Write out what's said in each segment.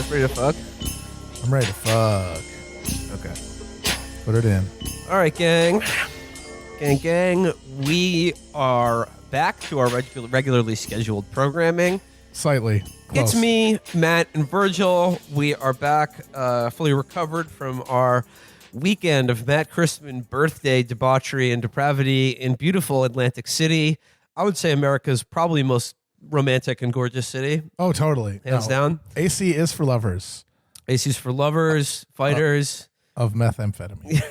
guys ready to fuck? I'm ready to fuck. Okay. Put it in. All right, gang. Gang. We are back to our regularly scheduled programming. Slightly close. It's me, Matt, and Virgil. We are back, fully recovered from our weekend of Matt Christman birthday debauchery and depravity in beautiful Atlantic City. I would say America's probably most romantic and gorgeous city. Oh, totally. Hands down. AC is for lovers. AC's for lovers, fighters. Of methamphetamine.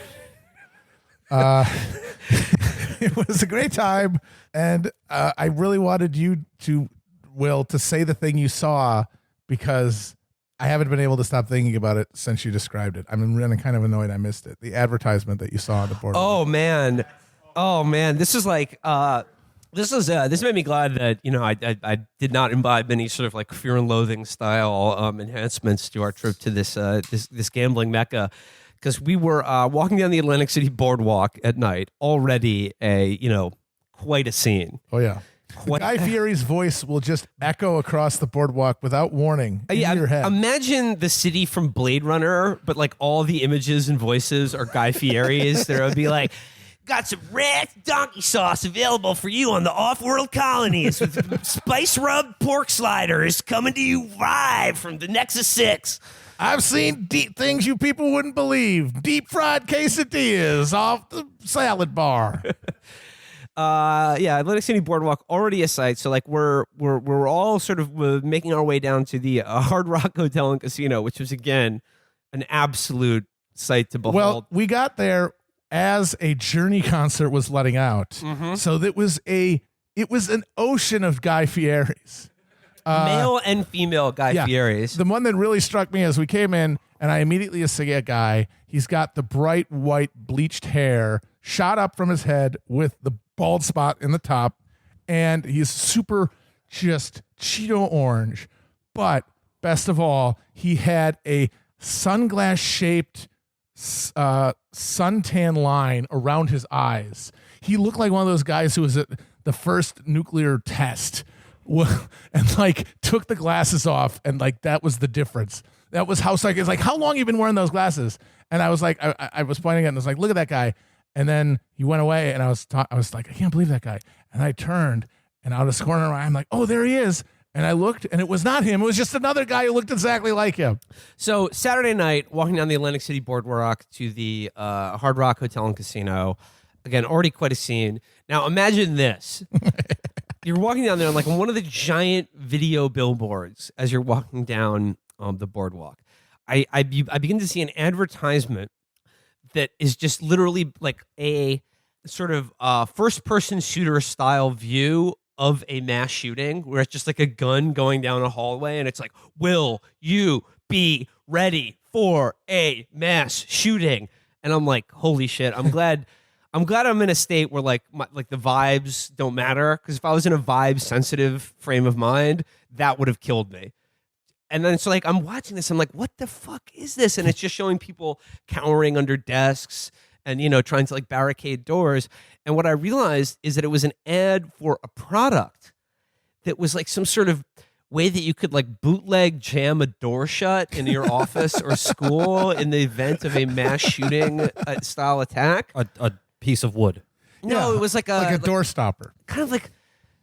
It was a great time, and I really wanted you to, Will, to say the thing you saw, because I haven't been able to stop thinking about it since you described it. I'm really kind of annoyed I missed it. The advertisement that you saw on the board. Oh man. This is like this made me glad that I did not imbibe any sort of like Fear and Loathing style enhancements to our trip to this gambling mecca, because we were walking down the Atlantic City boardwalk at night. Already quite a scene. Oh yeah. Guy Fieri's voice will just echo across the boardwalk without warning in your head. Imagine the city from Blade Runner, but like all the images and voices are Guy Fieri's. There would be like, got some rant donkey sauce available for you on the off-world colonies with spice rubbed pork sliders coming to you live from the Nexus 6. I've seen things you people wouldn't believe. Deep fried quesadillas off the salad bar. Atlantic City Boardwalk already a sight. So like we're all sort of making our way down to the Hard Rock Hotel and Casino, which was again an absolute sight to behold. Well, we got there as a Journey concert was letting out, so it was an ocean of Guy Fieri's, male and female Guy Fieri's. The one that really struck me as we came in, and I immediately see a guy. He's got the bright white bleached hair shot up from his head with the bald spot in the top, and he's super just Cheeto orange. But best of all, he had a sunglass shaped suntan line around his eyes. He looked like one of those guys who was at the first nuclear test and like took the glasses off, and like that was the difference. That was how psychic. It's like, how long you been wearing those glasses? And I was like, I was pointing at it and I was like, look at that guy. And then he went away, and I was like, I can't believe that guy. And I turned, and out of the corner of my eye, I'm like, oh, there he is. And I looked, and it was not him. It was just another guy who looked exactly like him. So Saturday night, walking down the Atlantic City Boardwalk to the Hard Rock Hotel and Casino. Again, already quite a scene. Now imagine this. You're walking down there on like one of the giant video billboards as you're walking down the boardwalk. I begin to see an advertisement that is just literally like a sort of first-person shooter style view of a mass shooting, where it's just like a gun going down a hallway, and it's like, will you be ready for a mass shooting? And I'm like, holy shit! I'm glad I'm in a state where like the vibes don't matter, because if I was in a vibe-sensitive frame of mind, that would have killed me. And then so like I'm watching this, I'm like, what the fuck is this? And it's just showing people cowering under desks and trying to like barricade doors. And what I realized is that it was an ad for a product that was like some sort of way that you could like bootleg jam a door shut in your office or school in the event of a mass shooting style attack. A piece of wood. No, it was like a door stopper. Kind of like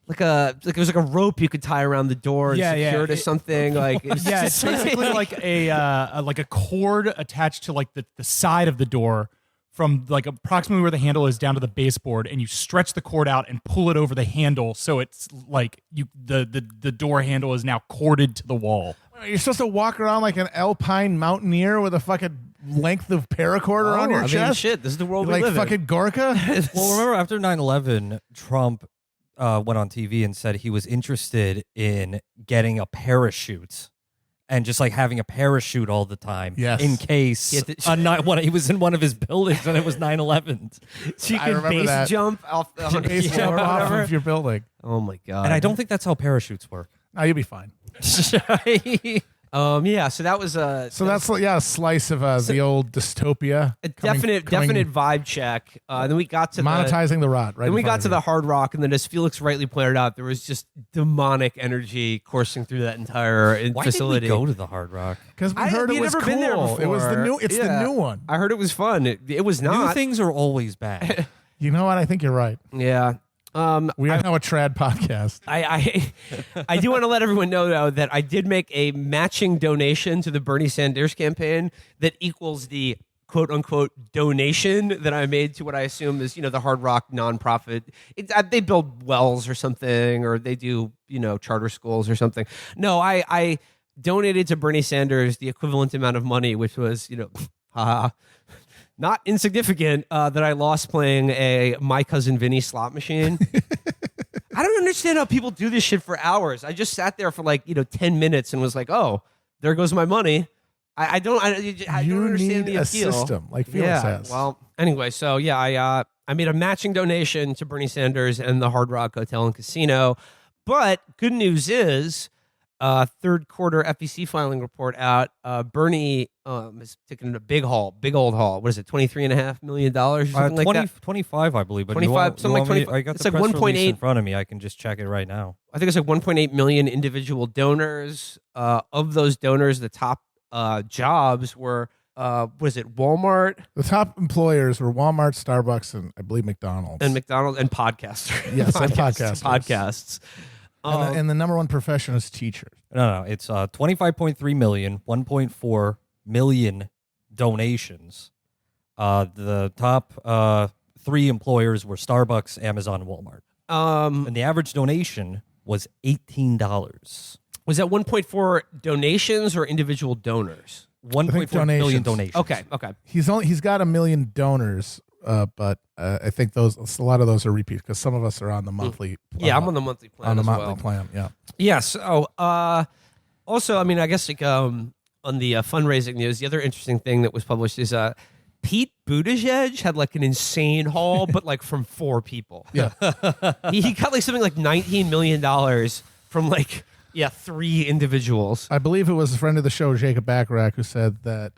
it was like a rope you could tie around the door and secure it or something. Like it's basically like a cord attached to like the side of the door from like approximately where the handle is down to the baseboard, and you stretch the cord out and pull it over the handle, so it's like the door handle is now corded to the wall. You're supposed to walk around like an alpine mountaineer with a fucking length of paracord around your chest. Shit, this is the world we like live in. Fucking Gorka. Well, remember after 9/11, Trump went on TV and said he was interested in getting a parachute and just like having a parachute all the time, in case he was in one of his buildings and it was 9/11. So you can base jump off of your building. Oh my god! And I don't think that's how parachutes work. No, you'll be fine. Yeah, so that was that's a slice of the old dystopia. A definite vibe check. Then we got to monetizing the rot. Right. Then we got to the Hard Rock, and then as Felix rightly pointed out, there was just demonic energy coursing through that entire facility. Why did we go to the Hard Rock? Because we heard it was cool. Been there before. It was the new. It's the new one. I heard it was fun. It was not. New things are always bad. You know what? I think you're right. Yeah. We are now a trad podcast. I do want to let everyone know, though, that I did make a matching donation to the Bernie Sanders campaign that equals the quote-unquote donation that I made to what I assume is, the Hard Rock nonprofit. They build wells or something, or they do, charter schools or something. No, I donated to Bernie Sanders the equivalent amount of money, which was, not insignificant, that I lost playing a My Cousin Vinny slot machine. I don't understand how people do this shit for hours. I just sat there for 10 minutes and was like, oh, there goes my money. I don't understand the appeal. A system, like Felix has. Well, anyway, so I made a matching donation to Bernie Sanders and the Hard Rock Hotel and Casino. But good news is, third quarter FEC filing report out. Bernie is taking a big old haul. What is it? $23.5 million? Something like that. 25, I believe. But 25, something like 25. I got it's the like press 1.8 release in front of me. I can just check it right now. I think it's like 1.8 million individual donors. Of those donors, the top jobs were was it Walmart? The top employers were Walmart, Starbucks, and I believe McDonald's. And podcasters. Yes, and podcasts. And the number one profession is teachers. No, it's 25.3 million, 1.4 million donations. The top three employers were Starbucks, Amazon, and Walmart. And the average donation was $18. Was that 1.4 donations or individual donors? 1.4 million donations. Okay. He's got 1 million donors. But I think a lot of those are repeats because some of us are on the monthly plan. Yeah, I'm on the monthly plan. Plan, yeah. Yeah, so also, I guess on the fundraising news, the other interesting thing that was published is Pete Buttigieg had an insane haul, but from 4 people. Yeah. he got something like $19 million from 3 individuals. I believe it was a friend of the show, Jacob Bacharach, who said that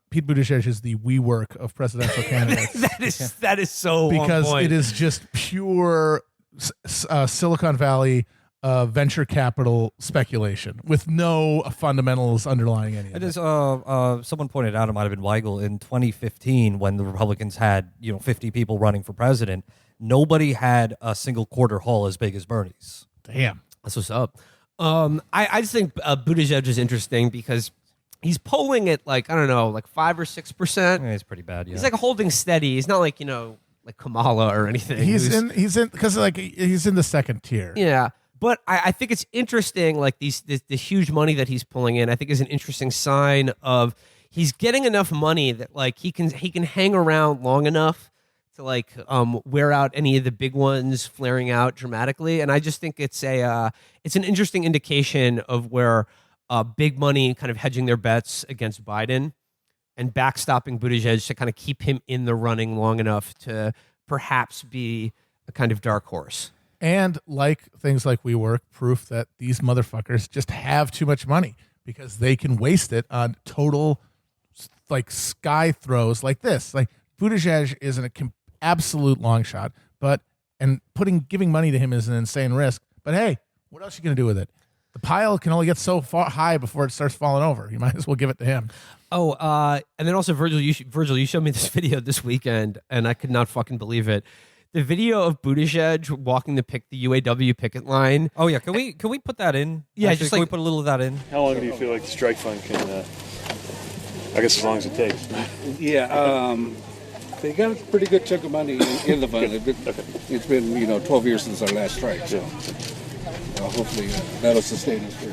Pete Buttigieg is the WeWork of presidential candidates. that is so because on point. It is just pure Silicon Valley venture capital speculation with no fundamentals underlying any of it. It is. Someone pointed out, it might have been Weigel, in 2015 when the Republicans had 50 people running for president. Nobody had a single quarter haul as big as Bernie's. Damn, that's what's up. I just think Buttigieg is interesting because he's polling at 5 or 6%. Yeah, it's pretty bad. Yeah, he's holding steady. He's not like Kamala or anything. He's in because he's in the second tier. Yeah, but I think it's interesting. The huge money that he's pulling in, I think is an interesting sign of he's getting enough money that he can hang around long enough to wear out any of the big ones flaring out dramatically. And I just think it's an interesting indication of where. Big money kind of hedging their bets against Biden and backstopping Buttigieg to kind of keep him in the running long enough to perhaps be a kind of dark horse. And things like WeWork, proof that these motherfuckers just have too much money because they can waste it on total sky throws like this. Buttigieg is an absolute long shot, giving money to him is an insane risk. But hey, what else are you going to do with it? The pile can only get so far high before it starts falling over. You might as well give it to him. Oh, and then also Virgil, you showed me this video this weekend, and I could not fucking believe it. The video of Buttigieg walking the UAW picket line. Oh yeah, can we put that in? Yeah, actually, can we put a little of that in? How long do you feel like the strike fund can? I guess as long as it takes. Yeah, they got a pretty good chunk of money in the fund. It's been 12 years since our last strike, so. Hopefully that'll sustain us for.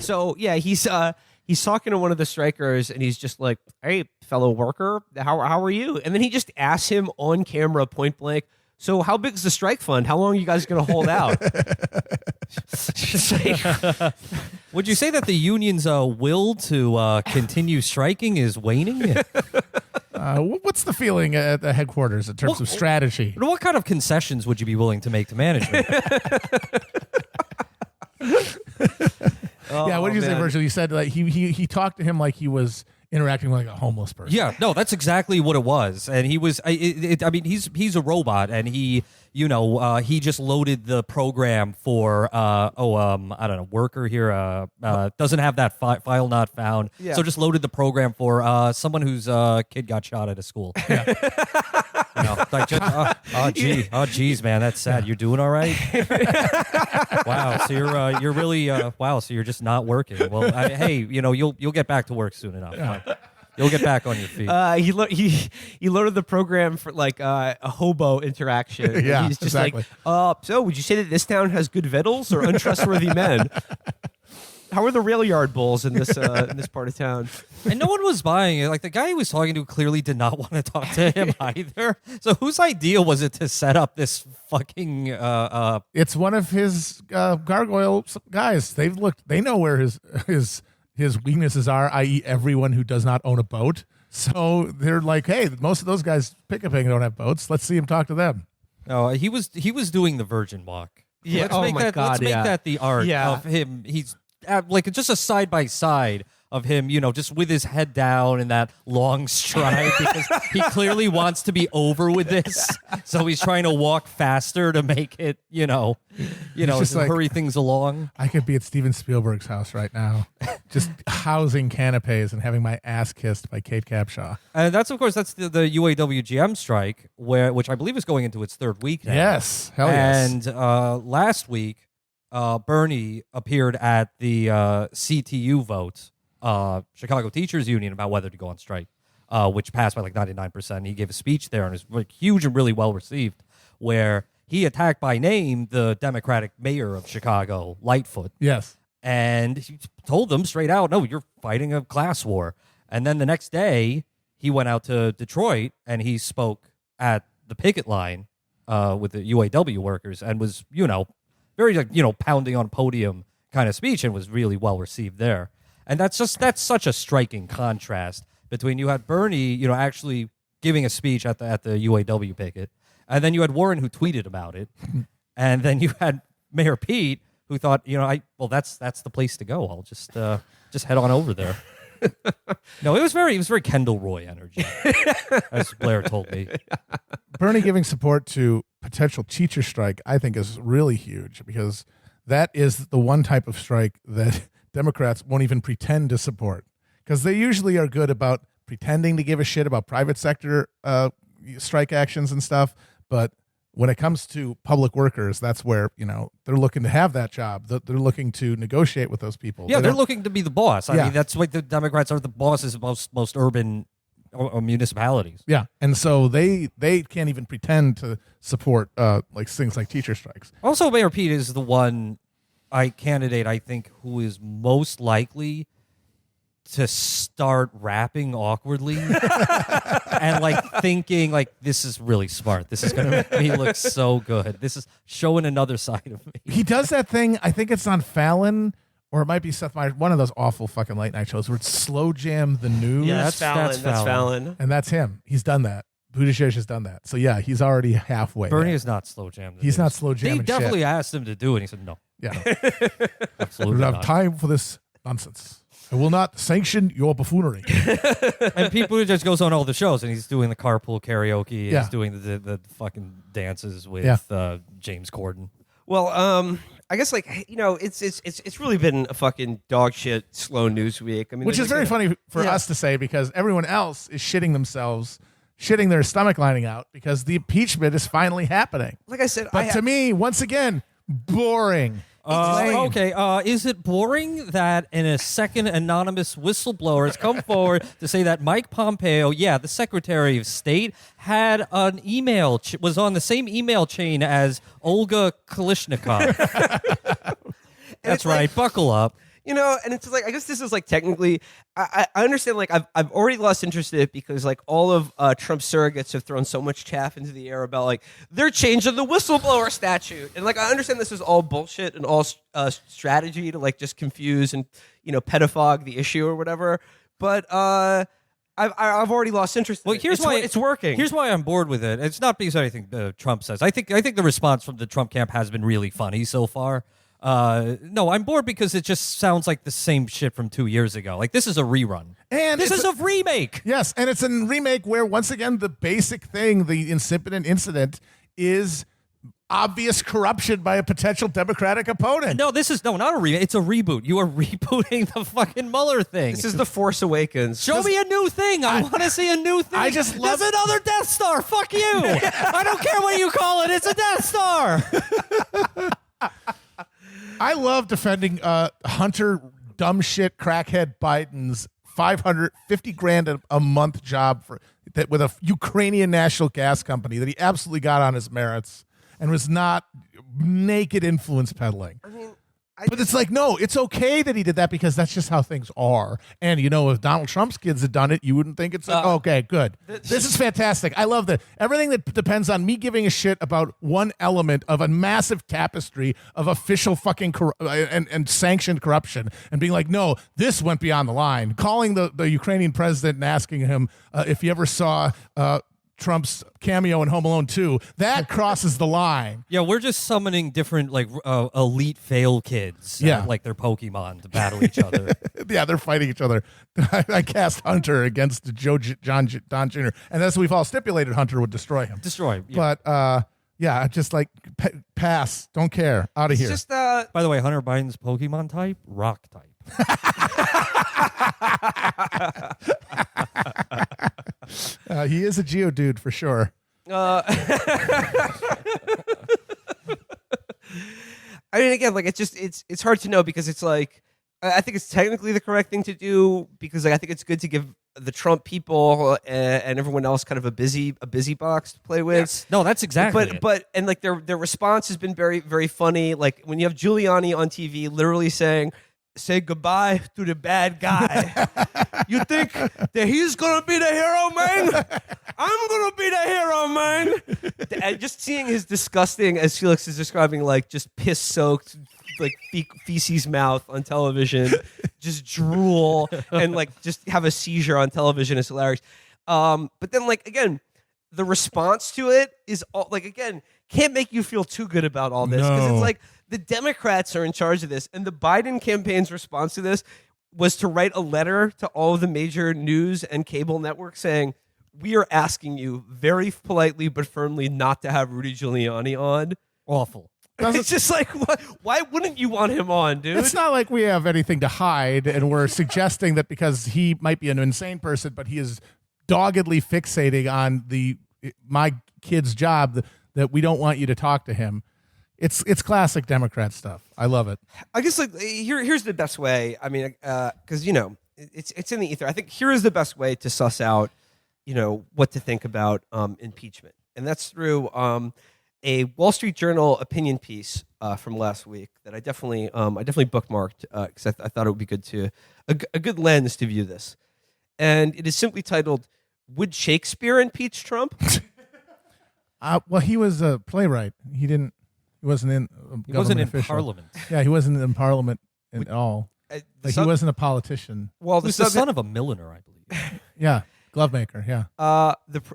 So yeah, he's talking to one of the strikers, and he's just like, "Hey, fellow worker, how are you?" And then he just asks him on camera, point blank, "So how big is the strike fund? How long are you guys going to hold out?" Would you say that the union's will to continue striking is waning? What's the feeling at the headquarters in terms of strategy? What kind of concessions would you be willing to make to management? what did you say, man. Virgil? You said like he talked to him like he was interacting with like a homeless person. Yeah, no, that's exactly what it was. And he was, I mean, he's a robot, and he just loaded the program for, I don't know, worker here, doesn't have that file not found. Yeah. So just loaded the program for someone whose kid got shot at a school. Yeah. Geez, man, that's sad. You're doing all right? Wow, so you're really, so you're just not working. Well, hey, you'll get back to work soon enough. Yeah. You'll get back on your feet. He loaded the program for like a hobo interaction. Yeah, he's just exactly. like, so would you say that this town has good victuals or untrustworthy men? How are the rail yard bulls in this part of town? And no one was buying it. Like the guy he was talking to clearly did not want to talk to him either. So whose idea was it to set up this fucking? It's one of his gargoyle guys. They know where his weaknesses are, i.e., everyone who does not own a boat. So they're like, hey, most of those guys Picket don't have boats. Let's see him talk to them. No, he was doing the Virgin Walk. Yeah. Let's Oh make my that, God. Let's make that the art of him. He's like just a side by side of him, just with his head down in that long stride because he clearly wants to be over with this. So he's trying to walk faster to make it, just like, hurry things along. I could be at Steven Spielberg's house right now, just housing canapes and having my ass kissed by Kate Capshaw. And that's the UAW-GM strike, which I believe is going into its third week now. Yes, hell yes. And last week, Bernie appeared at the CTU vote, Chicago Teachers Union, about whether to go on strike, which passed by like 99%. He gave a speech there and it was like huge and really well received, where he attacked by name the Democratic mayor of Chicago, Lightfoot. Yes. And he told them straight out, no, you're fighting a class war. And then the next day, he went out to Detroit and he spoke at the picket line with the UAW workers and was, very like, pounding on podium kind of speech and was really well received there. And that's such a striking contrast between you had Bernie, actually giving a speech at the UAW picket, and then you had Warren who tweeted about it, and then you had Mayor Pete who thought, that's the place to go. I'll just head on over there. No, it was very Kendall Roy energy, as Blair told me. Bernie giving support to potential teacher strike, I think, is really huge because that is the one type of strike that Democrats won't even pretend to support because they usually are good about pretending to give a shit about private sector strike actions and stuff. But when it comes to public workers, that's where, they're looking to have that job. They're looking to negotiate with those people. Yeah, they're looking to be the boss. I mean, that's why the Democrats are the bosses of most urban municipalities. Yeah, and so they can't even pretend to support like things like teacher strikes. Also, Mayor Pete is the one candidate I think who is most likely to start rapping awkwardly and like thinking like this is really smart. This is going to make me look so good. This is showing another side of me. He does that thing. I think it's on Fallon. Or it might be Seth Meyers, one of those awful fucking late night shows where it's slow jam the news. Yeah, that's Fallon. And that's him. He's done that. Buttigieg has done that. So yeah, he's already halfway. Bernie is not slow jam. He's not slow jamming. They definitely asked him to do it. And he said no. Yeah, absolutely. We don't not. have time for this nonsense. I will not sanction your buffoonery. And people just goes on all the shows, and he's doing the carpool karaoke. Yeah. He's doing the fucking dances with James Corden. Well, I guess it's really been a fucking dog shit slow news week. I mean, which is very funny for us to say because everyone else is shitting themselves, shitting their stomach lining out because the impeachment is finally happening. Like I said, but to me, once again, boring. Okay, is it boring that in a second anonymous whistleblower has come forward to say that Mike Pompeo, the Secretary of State, had an email, was on the same email chain as Olga Kalishnikov? That's right, buckle up. And it's like, I guess this is like technically, I understand, like, I've already lost interest in it because, like, all of Trump's surrogates have thrown so much chaff into the air about, like, they're changing the whistleblower statute. And, like, I understand this is all bullshit and all strategy to, like, just confuse and, pedophague the issue or whatever. But I've already lost interest in it. Here's why it's working. Here's why I'm bored with it. It's not because of anything Trump says. I think the response from the Trump camp has been really funny so far. No, I'm bored because it just sounds like the same shit from 2 years ago. Like, this is a rerun. And this is a remake. Yes, and it's a remake where, once again, the basic thing, the incipient incident, is obvious corruption by a potential Democratic opponent. No, this is not a remake. It's a reboot. You are rebooting the fucking Mueller thing. This is The Force Awakens. Show me a new thing. I want to see a new thing. I just love There's another Death Star. Fuck you. I don't care what you call it. It's a Death Star. I love defending Hunter dumb shit crackhead Biden's $550,000 a month job with a Ukrainian national gas company that he absolutely got on his merits and was not naked influence peddling. I mean, but it's like, no, it's okay that he did that because that's just how things are. And, if Donald Trump's kids had done it, you wouldn't think it's like, okay, good. This is fantastic. I love that. Everything that depends on me giving a shit about one element of a massive tapestry of official fucking and sanctioned corruption and being like, no, this went beyond the line. Calling the Ukrainian president and asking him if he ever saw Trump's cameo in Home Alone 2, that crosses the line. Yeah, we're just summoning different elite fail kids, like they're Pokemon, to battle each other. Yeah, they're fighting each other. I cast Hunter against Don Jr., and as we've all stipulated, Hunter would destroy him. Yeah. But just like pass, don't care, out of here. Just by the way, Hunter Biden's Pokemon type, rock type. He is a Geodude for sure. I mean, again, like it's hard to know because it's like I think it's technically the correct thing to do because I think it's good to give the Trump people and everyone else kind of a busy box to play with. Yes. No, that's exactly. But like their response has been very, very funny. Like when you have Giuliani on TV, literally saying, "Say goodbye to the bad guy." You think that he's gonna be the hero, man? I'm gonna be the hero, man. And just seeing his disgusting, as Felix is describing, like just piss-soaked, like feces mouth on television, just drool and like just have a seizure on television is hilarious. But then, like again, the response to it is all like again can't make you feel too good about all this because it's like the Democrats are in charge of this, and the Biden campaign's response to this was to write a letter to all of the major news and cable networks saying, "We are asking you very politely but firmly not to have Rudy Giuliani on." Awful. It's just like, why wouldn't you want him on, dude? It's not like we have anything to hide, and we're suggesting that because he might be an insane person, but he is doggedly fixating on my kid's job that we don't want you to talk to him. It's classic Democrat stuff. I love it. I guess like here's the best way. I mean, because it's in the ether. I think here is the best way to suss out, what to think about impeachment, and that's through a Wall Street Journal opinion piece from last week that I definitely bookmarked because I thought it would be good to a good lens to view this, and it is simply titled, "Would Shakespeare impeach Trump?" Well, he was a playwright. He wasn't in Parliament. Yeah, he wasn't in Parliament at all. He wasn't a politician. Well, He was the son of a milliner, I believe. Yeah, glovemaker. Yeah.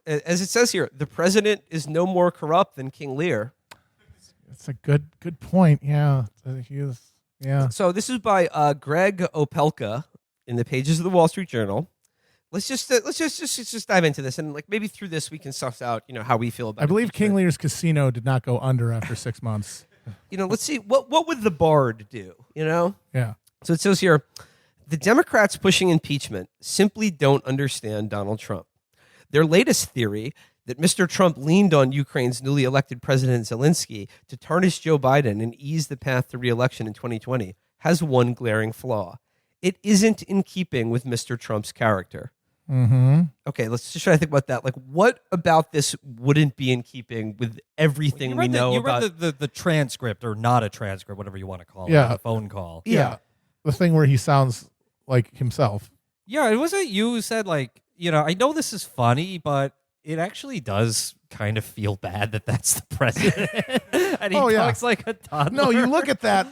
As it says here, the president is no more corrupt than King Lear. That's a good point. Yeah, he is. Yeah. So this is by Greg Opelka in the pages of the Wall Street Journal. Let's just dive into this, and like maybe through this we can suss out how we feel about. I believe King Lear's casino did not go under after 6 months. Let's see what would the Bard do. Yeah. So it says here, the Democrats pushing impeachment simply don't understand Donald Trump. Their latest theory that Mr. Trump leaned on Ukraine's newly elected President Zelensky to tarnish Joe Biden and ease the path to re-election in 2020 has one glaring flaw. It isn't in keeping with Mr. Trump's character. Mm-hmm. Okay, let's just try to think about that. Like, what about this wouldn't be in keeping with everything we know about? You read the transcript, or not a transcript, whatever you want to call it, Yeah. the phone call. Yeah. The thing where he sounds like himself. Yeah, it wasn't you who said, like, I know this is funny, but it actually does kind of feel bad that that's the president. And he talks like a toddler. No, you look at that.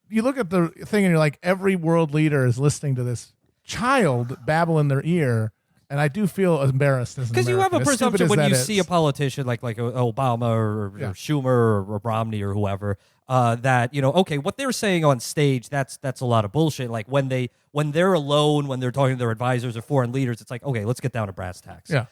You look at the thing and you're like, every world leader is listening to this child babble in their ear, and I do feel embarrassed as an because you have a American, as stupid presumption as when that you is. see a politician like Obama or Schumer or Romney or whoever, that, okay, what they're saying on stage, that's a lot of bullshit. Like when they're alone, when they're talking to their advisors or foreign leaders, it's like, okay, let's get down to brass tacks. Yeah.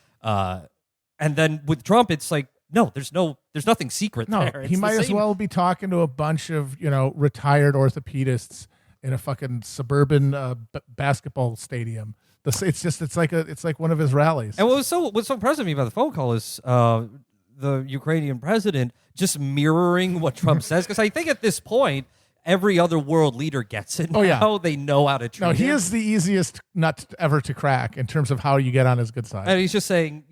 And then with Trump, it's like, no, there's nothing secret there. He might as well be talking to a bunch of, retired orthopedists in a fucking suburban basketball stadium. It's like one of his rallies. And what's so impressive to me about the phone call is the Ukrainian president just mirroring what Trump says, because I think at this point every other world leader gets it. Now they know how to treat him. He is the easiest nut ever to crack in terms of how you get on his good side. And he's just saying,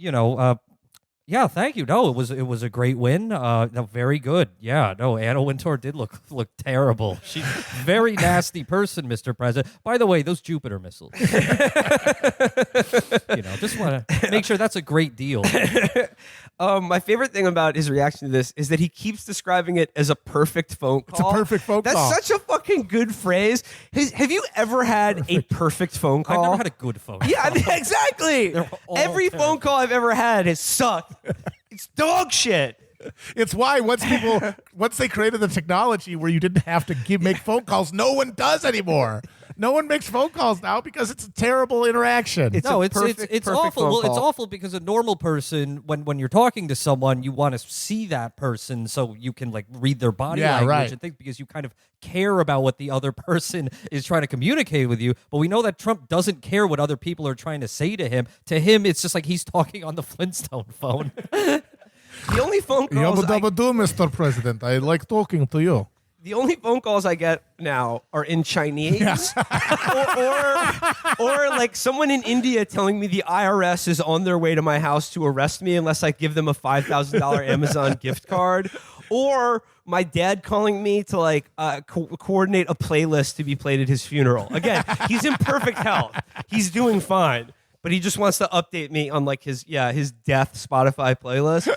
yeah, thank you. No, it was a great win. No, very good. Yeah, no, Anna Wintour did look terrible. She's a very nasty person, Mr. President. By the way, those Jupiter missiles. Just want to make sure that's a great deal. My favorite thing about his reaction to this is that he keeps describing it as a perfect phone call. It's a perfect phone call. That's such a fucking good phrase. Have you ever had a perfect phone call? I've never had a good phone call. Yeah, exactly. Every phone call I've ever had has sucked. It's dog shit. It's why once they created the technology where you didn't have to make phone calls, no one does anymore. No one makes phone calls now because it's a terrible interaction. It's awful. Well, it's awful because a normal person, when you're talking to someone, you want to see that person so you can read their body language and things, because you kind of care about what the other person is trying to communicate with you. But we know that Trump doesn't care what other people are trying to say to him. To him, it's just like he's talking on the Flintstone phone. The only phone calls Mr. President, I like talking to you. The only phone calls I get now are in Chinese, or like someone in India telling me the IRS is on their way to my house to arrest me unless I give them a $5,000 Amazon gift card, or my dad calling me to coordinate a playlist to be played at his funeral. Again, he's in perfect health. He's doing fine. But he just wants to update me on his death Spotify playlist.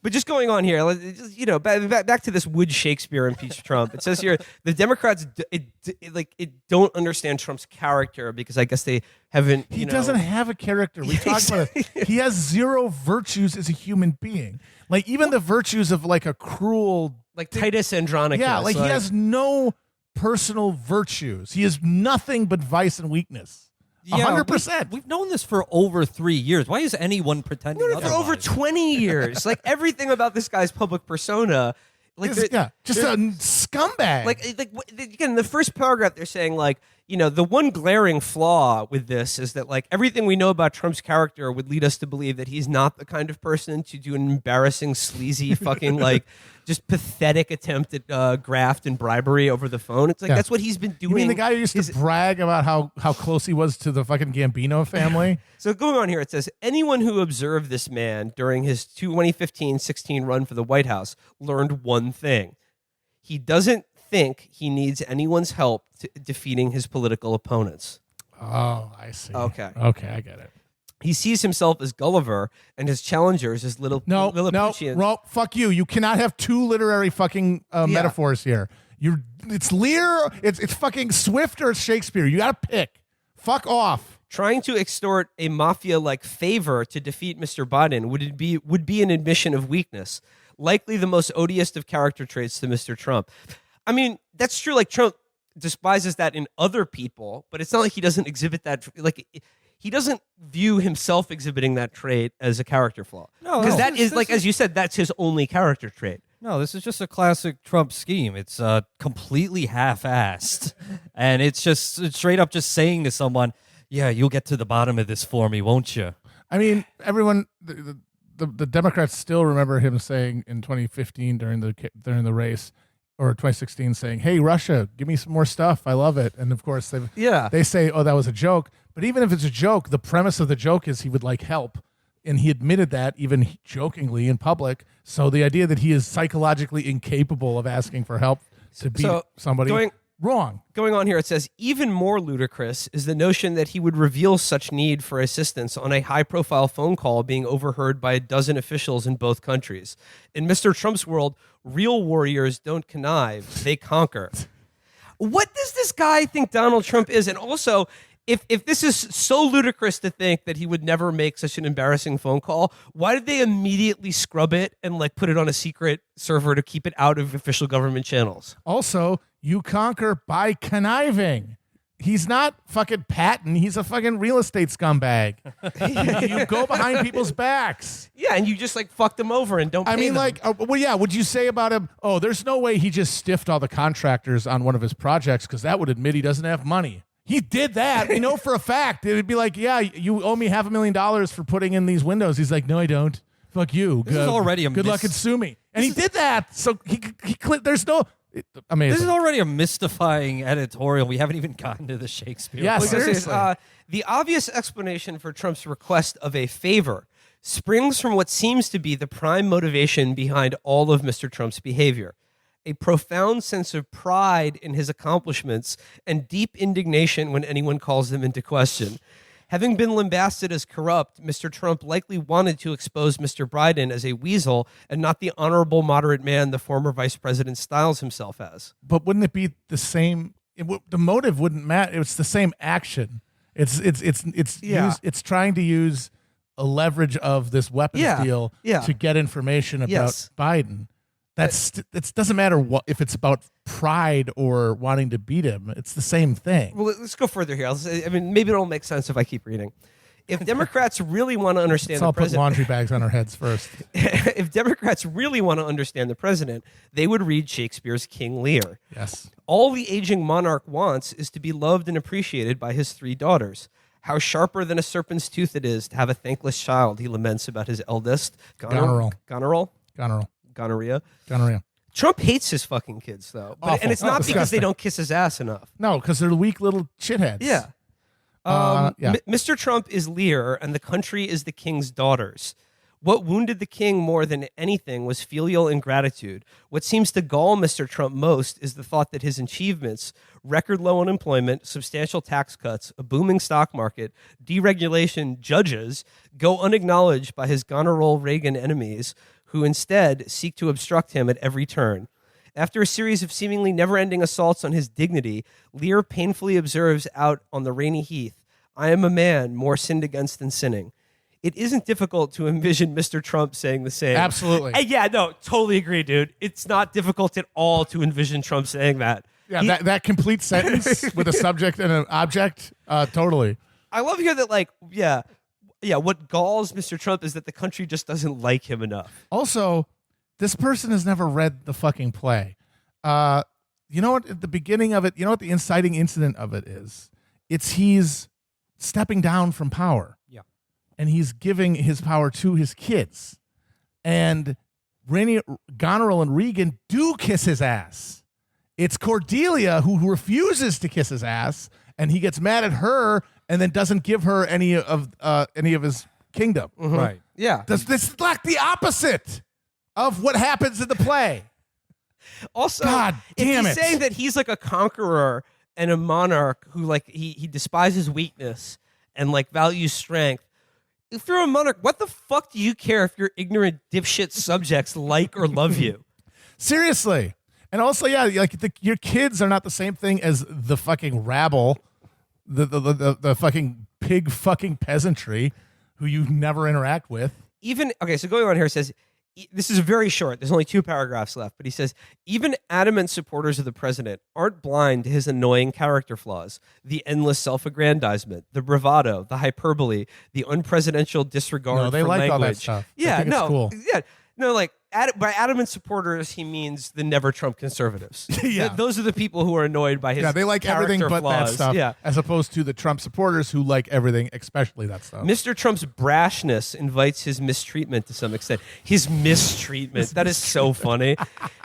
But just going on here, back to this would Shakespeare impeach Trump. It says here the Democrats don't understand Trump's character because I guess they haven't. He doesn't have a character. We talked about it. He has zero virtues as a human being. Even the virtues of a cruel, Titus Andronicus. Yeah, he has no personal virtues. He has nothing but vice and weakness. 100%. We've known this for over 3 years. Why is anyone pretending otherwise? For over 20 years. Everything about this guy's public persona. Just a scumbag. Again, in the first paragraph, they're saying the one glaring flaw with this is that everything we know about Trump's character would lead us to believe that he's not the kind of person to do an embarrassing, sleazy, fucking just pathetic attempt at graft and bribery over the phone. It's that's what he's been doing. You mean the guy who used to brag about how close he was to the fucking Gambino family? So going on here, it says, anyone who observed this man during his 2015-16 run for the White House learned one thing. He doesn't think he needs anyone's help defeating his political opponents. Oh, I see. Okay, I get it. He sees himself as Gulliver and his challengers as Lilliputians. No, fuck you. You cannot have two literary fucking metaphors here. It's Lear, it's fucking Swift or Shakespeare. You got to pick. Fuck off. Trying to extort a mafia-like favor to defeat Mr. Biden would be an admission of weakness, likely the most odious of character traits to Mr. Trump. I mean, that's true. Trump despises that in other people, but it's not like he doesn't exhibit that. He doesn't view himself exhibiting that trait as a character flaw. No, because that is as you said, that's his only character trait. No, this is just a classic Trump scheme. It's completely half-assed, and it's straight up just saying to someone, "Yeah, you'll get to the bottom of this for me, won't you?" I mean, everyone, the Democrats still remember him saying in 2015 during the race, or 2016, saying, "Hey, Russia, give me some more stuff. I love it." And of course, they say, "Oh, that was a joke." But even if it's a joke, the premise of the joke is he would like help. And he admitted that even jokingly in public. So the idea that he is psychologically incapable of asking for help to beat somebody, wrong. Going on here, it says, even more ludicrous is the notion that he would reveal such need for assistance on a high-profile phone call being overheard by a dozen officials in both countries. In Mr. Trump's world, real warriors don't connive, they conquer. What does this guy think Donald Trump is? And also, if this is so ludicrous to think that he would never make such an embarrassing phone call, why did they immediately scrub it and like put it on a secret server to keep it out of official government channels? Also, you conquer by conniving. He's not fucking Patton. He's a fucking real estate scumbag. You go behind people's backs. Yeah, and you just like fucked them over and don't. I pay mean, them. like, well, yeah. Would you say about him? Oh, there's no way he just stiffed all the contractors on one of his projects because that would admit he doesn't have money. He did that. We know for a fact. It'd be like, yeah, you owe me $500,000 for putting in these windows. He's like, no, I don't. Fuck you. This is already a good luck and sue me. And he did that. So he there's no. Amazing. This is already a mystifying editorial. We haven't even gotten to the Shakespeare. Yeah, Like this is, seriously. the obvious explanation for Trump's request of a favor springs from what seems to be the prime motivation behind all of Mr. Trump's behavior: a profound sense of pride in his accomplishments and deep indignation when anyone calls them into question. Having been lambasted as corrupt, Mr. Trump likely wanted to expose Mr. Biden as a weasel and not the honorable, moderate man the former vice president styles himself as. But wouldn't it be the same? The motive wouldn't matter. It's the same action. It's trying to use a leverage of this weapons deal to get information about Biden. It doesn't matter what if it's about pride or wanting to beat him. It's the same thing. Well, let's go further here. I mean, maybe it'll make sense if I keep reading. If Democrats really want to understand Let's all the president, put laundry bags on our heads first. if Democrats really want to understand the president, they would read Shakespeare's King Lear. Yes. All the aging monarch wants is to be loved and appreciated by his 3 daughters. How sharper than a serpent's tooth it is to have a thankless child, he laments about his eldest. Gonorrhea. Trump hates his fucking kids, though. And it's not because they don't kiss his ass enough. No, because they're weak little shitheads. Yeah. Mr. Trump is Lear, and the country is the king's daughters. What wounded the king more than anything was filial ingratitude. What seems to gall Mr. Trump most is the thought that his achievements, record low unemployment, substantial tax cuts, a booming stock market, deregulation, judges, go unacknowledged by his gonorrhea Reagan enemies, who instead seek to obstruct him at every turn. After a series of seemingly never-ending assaults on his dignity, Lear painfully observes out on the rainy heath, "I am a man more sinned against than sinning." It isn't difficult to envision Mr. Trump saying the same. Absolutely. Yeah, no, totally agree, dude. It's not difficult at all to envision Trump saying that. Yeah, that complete sentence with a subject and an object, totally. I love here that, like, what galls Mr. Trump is that the country just doesn't like him enough. Also, this person has never read the fucking play. You know what? At the beginning of it, you know what the inciting incident of it is? He's stepping down from power. Yeah. And he's giving his power to his kids. And Goneril and Regan do kiss his ass. It's Cordelia who refuses to kiss his ass, and he gets mad at her and then doesn't give her any of his kingdom. Mm-hmm. Right. Yeah. This is like the opposite of what happens in the play. Also, God damn if he's it. saying that he's like a conqueror and a monarch who like he despises weakness and like values strength. If you're a monarch, what the fuck do you care if your ignorant dipshit subjects like or love you? Seriously. And also, yeah, like your kids are not the same thing as the fucking rabble, the fucking pig fucking peasantry who you never interact with. So going on here, it says, this is very short. There's only 2 paragraphs left, but he says, even adamant supporters of the president aren't blind to his annoying character flaws, the endless self-aggrandizement, the bravado, the hyperbole, the unpresidential disregard No, they for like language. all that stuff. Yeah, I think it's cool. Yeah, no, like by adamant supporters, he means the never Trump conservatives. Yeah. Those are the people who are annoyed by his Yeah, they like everything character but that flaws. stuff, Yeah. as opposed to the Trump supporters who like everything, especially that stuff. Mr. Trump's brashness invites his mistreatment to some extent. His mistreatment. That is so funny.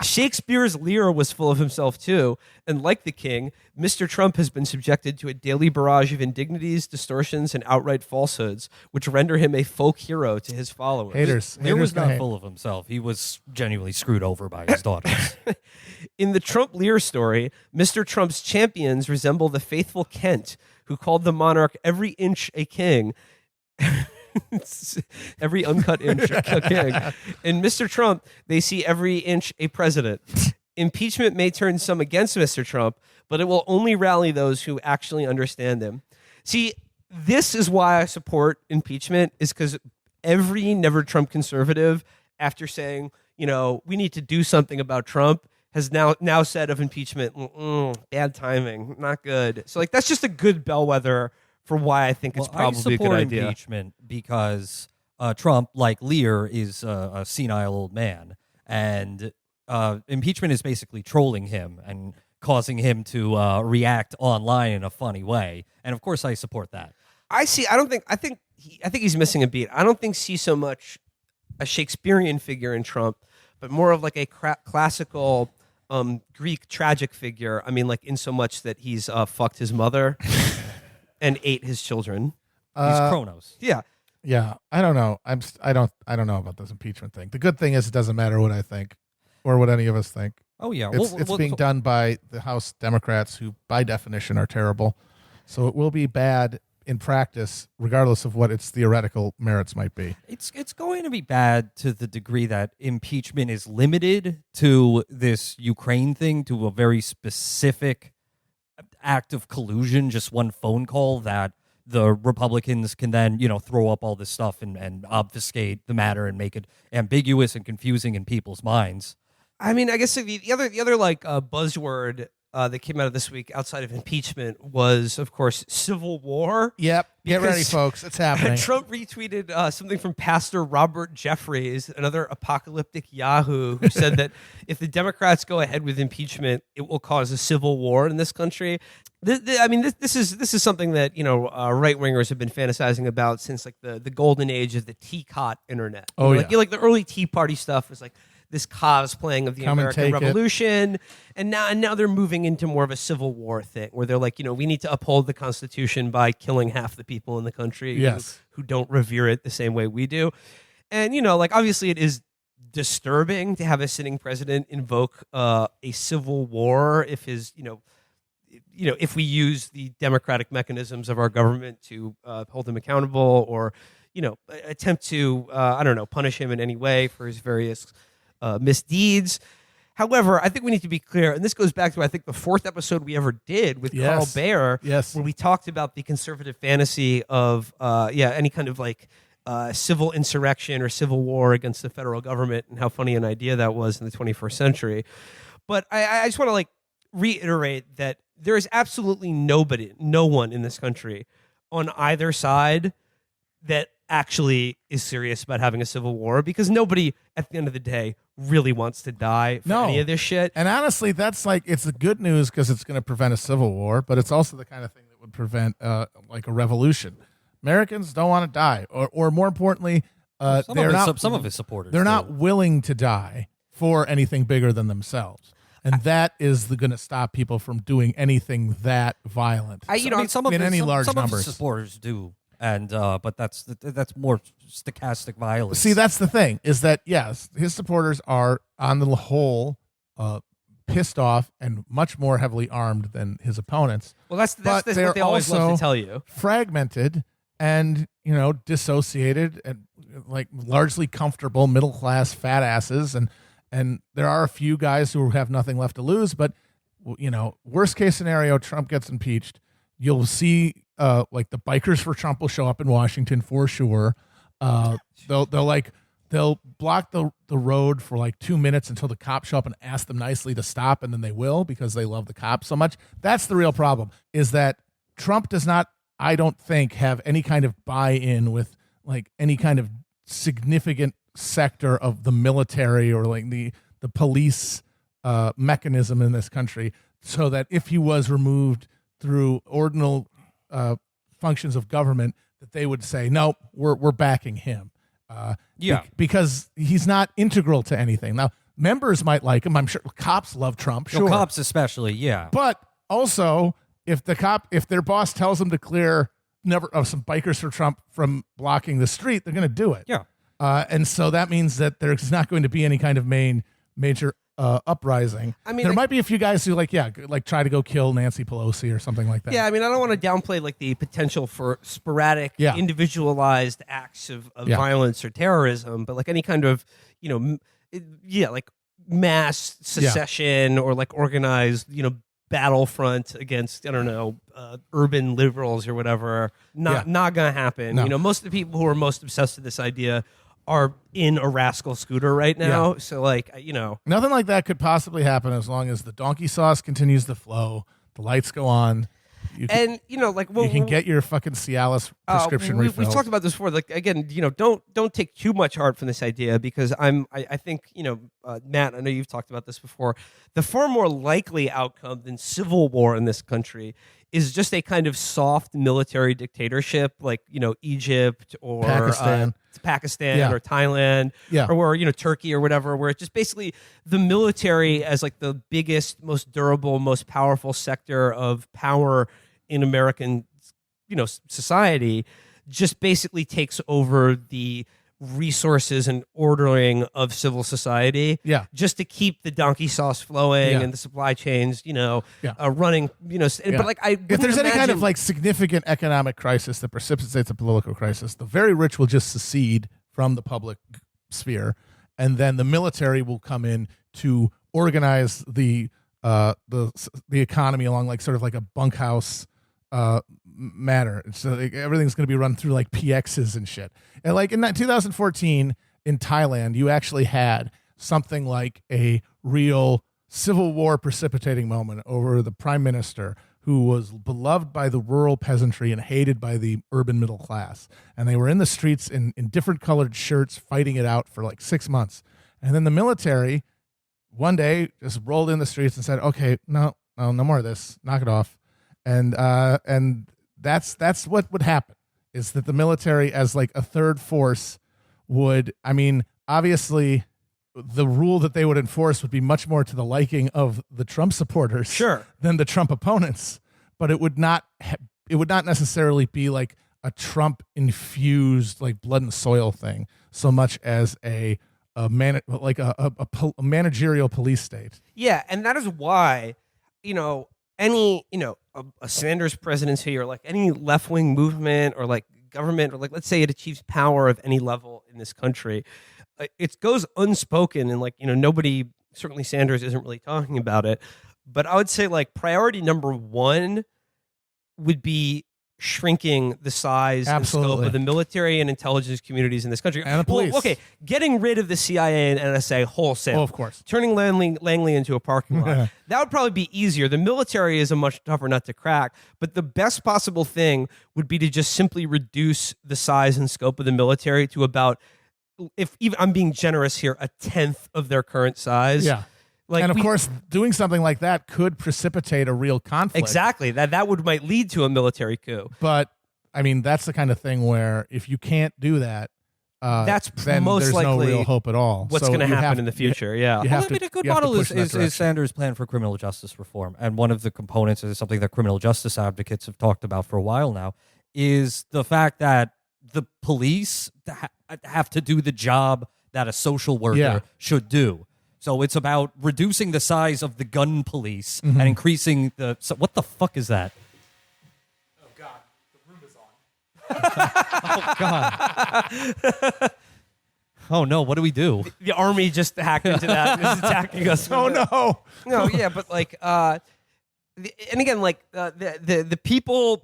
Shakespeare's Lear was full of himself too. And like the king, Mr. Trump has been subjected to a daily barrage of indignities, distortions, and outright falsehoods, which render him a folk hero to his followers. Haters. Lear was gonna not hate. full of himself. He was genuinely screwed over by his daughters. In the Trump-Lear story, Mr. Trump's champions resemble the faithful Kent, who called the monarch every inch a king. Every uncut inch a king. In Mr. Trump, they see every inch a president. Impeachment may turn some against Mr. Trump, but it will only rally those who actually understand him. See, this is why I support impeachment, is because every never Trump conservative, after saying, we need to do something about Trump, has now said of impeachment, bad timing, not good. So like that's just a good bellwether for why I think it's probably a good idea. Impeachment because Trump, like Lear, is a senile old man, and impeachment is basically trolling him and causing him to react online in a funny way. And of course, I support that. I think he's missing a beat. I don't think he's so much a Shakespearean figure in Trump, but more of like a classical Greek tragic figure. I mean, like in so much that he's fucked his mother and ate his children. He's Kronos. Yeah. Yeah, I don't know. I don't know about this impeachment thing. The good thing is it doesn't matter what I think or what any of us think. Oh yeah, it's being done by the House Democrats, who by definition are terrible. So it will be bad in practice, regardless of what its theoretical merits might be. It's going to be bad to the degree that impeachment is limited to this Ukraine thing, to a very specific act of collusion, just one phone call that the Republicans can then, throw up all this stuff and obfuscate the matter and make it ambiguous and confusing in people's minds. I mean, I guess the other like buzzword that came out of this week outside of impeachment was, of course, civil war. Yep. Get ready, folks. It's happening. Trump retweeted something from Pastor Robert Jeffries, another apocalyptic Yahoo, who said that if the Democrats go ahead with impeachment, it will cause a civil war in this country. This is something that right wingers have been fantasizing about since like the golden age of the teacot internet. Like the early Tea Party stuff was like this cosplaying of the American Revolution, and now they're moving into more of a civil war thing where they're like, we need to uphold the Constitution by killing half the people in the country who don't revere it the same way we do. And obviously it is disturbing to have a sitting president invoke a civil war if his if we use the democratic mechanisms of our government to hold him accountable or attempt to punish him in any way for his various misdeeds. However, I think we need to be clear, and this goes back to, I think, the fourth episode we ever did with Carl Baer, when we talked about the conservative fantasy of, any kind of like civil insurrection or civil war against the federal government and how funny an idea that was in the 21st century. But I just want to like reiterate that there is absolutely no one in this country on either side that actually is serious about having a civil war, because nobody at the end of the day really wants to die for any of this shit. And honestly, that's like, it's the good news because it's going to prevent a civil war, but it's also the kind of thing that would prevent like a revolution. Americans don't want to die, or more importantly, some of his supporters, they're not willing to die for anything bigger than themselves. And that is going to stop people from doing anything that violent. Some of his supporters do. And but that's more stochastic violence. See, that's the thing, is that yes, his supporters are on the whole pissed off and much more heavily armed than his opponents. Well, that's what they always love to tell you. Fragmented and dissociated and like largely comfortable middle class fat asses, and there are a few guys who have nothing left to lose. But worst case scenario, Trump gets impeached. You'll see like the bikers for Trump will show up in Washington for sure. They'll block the road for like 2 minutes until the cops show up and ask them nicely to stop, and then they will because they love the cops so much. That's the real problem, is that Trump does not, I don't think, have any kind of buy-in with like any kind of significant sector of the military or like the police mechanism in this country, so that if he was removed through ordinal functions of government, that they would say, no, we're backing him. Because he's not integral to anything. Now, members might like him. I'm sure cops love Trump. Sure. Cops especially, yeah. But also, if their boss tells them to clear some bikers for Trump from blocking the street, they're going to do it. Yeah. And so that means that there's not going to be any kind of major uprising. I mean, there might be a few guys who try to go kill Nancy Pelosi or something like that. Yeah, I mean, I don't want to downplay like the potential for sporadic, individualized acts of violence or terrorism, but like any kind of, like mass secession or like organized, battlefront against, I don't know, urban liberals or whatever. Not gonna happen. No. You know, most of the people who are most obsessed with this idea are in a rascal scooter right now. Yeah. So like, you know, nothing like that could possibly happen as long as the donkey sauce continues to flow, the lights go on. You can get your fucking Cialis prescription refilled. We've talked about this before. Like again, you know, don't take too much heart from this idea, because I think, you know, Matt, I know you've talked about this before. The far more likely outcome than civil war in this country is just a kind of soft military dictatorship, like, you know, Egypt or Pakistan or Thailand or you know, Turkey or whatever, where it's just basically the military as like the biggest, most durable, most powerful sector of power in American, you know, society, just basically takes over the resources and ordering of civil society, just to keep the donkey sauce flowing and the supply chains, you know, running, you know. But like, if there's any kind of like significant economic crisis that precipitates a political crisis, the very rich will just secede from the public sphere, and then the military will come in to organize the economy along like sort of like a bunkhouse matter. So like, everything's going to be run through like PXs and shit. And like in 2014 in Thailand, you actually had something like a real civil war precipitating moment over the prime minister, who was beloved by the rural peasantry and hated by the urban middle class. And they were in the streets in different colored shirts fighting it out for like 6 months. And then the military one day just rolled in the streets and said, okay, no more of this, knock it off. And that's what would happen, is that the military as like a third force would, I mean, obviously the rule that they would enforce would be much more to the liking of the Trump supporters than the Trump opponents, but it would not necessarily be like a Trump infused like blood and soil thing so much as a managerial police state. Yeah, and that is why, you know, any, you know, a Sanders presidency or like any left-wing movement or like government, or like, let's say it achieves power of any level in this country, it goes unspoken, and like, you know, nobody, certainly Sanders isn't really talking about it, but I would say like priority number one would be shrinking the size and scope of the military and intelligence communities in this country. And the police. Well, okay, getting rid of the CIA and NSA wholesale. Oh, of course. Turning Langley into a parking lot. That would probably be easier. The military is a much tougher nut to crack, but the best possible thing would be to just simply reduce the size and scope of the military to about, if even I'm being generous here, a 1/10 of their current size. Yeah. Like, and of course, doing something like that could precipitate a real conflict. Exactly. That might lead to a military coup. But I mean, that's the kind of thing where if you can't do that, then most there's likely no real hope at all. What's going to happen in the future? Well, I mean, a good model is Sanders' plan for criminal justice reform, and one of the components is something that criminal justice advocates have talked about for a while now, is the fact that the police have to do the job that a social worker should do. So it's about reducing the size of the gun police and increasing the... So what the fuck is that? Oh, God. The room is on. Oh, God. Oh, no. What do we do? The army just hacked into that. It's attacking us. Oh, no. No, yeah, but like... and again, like the people...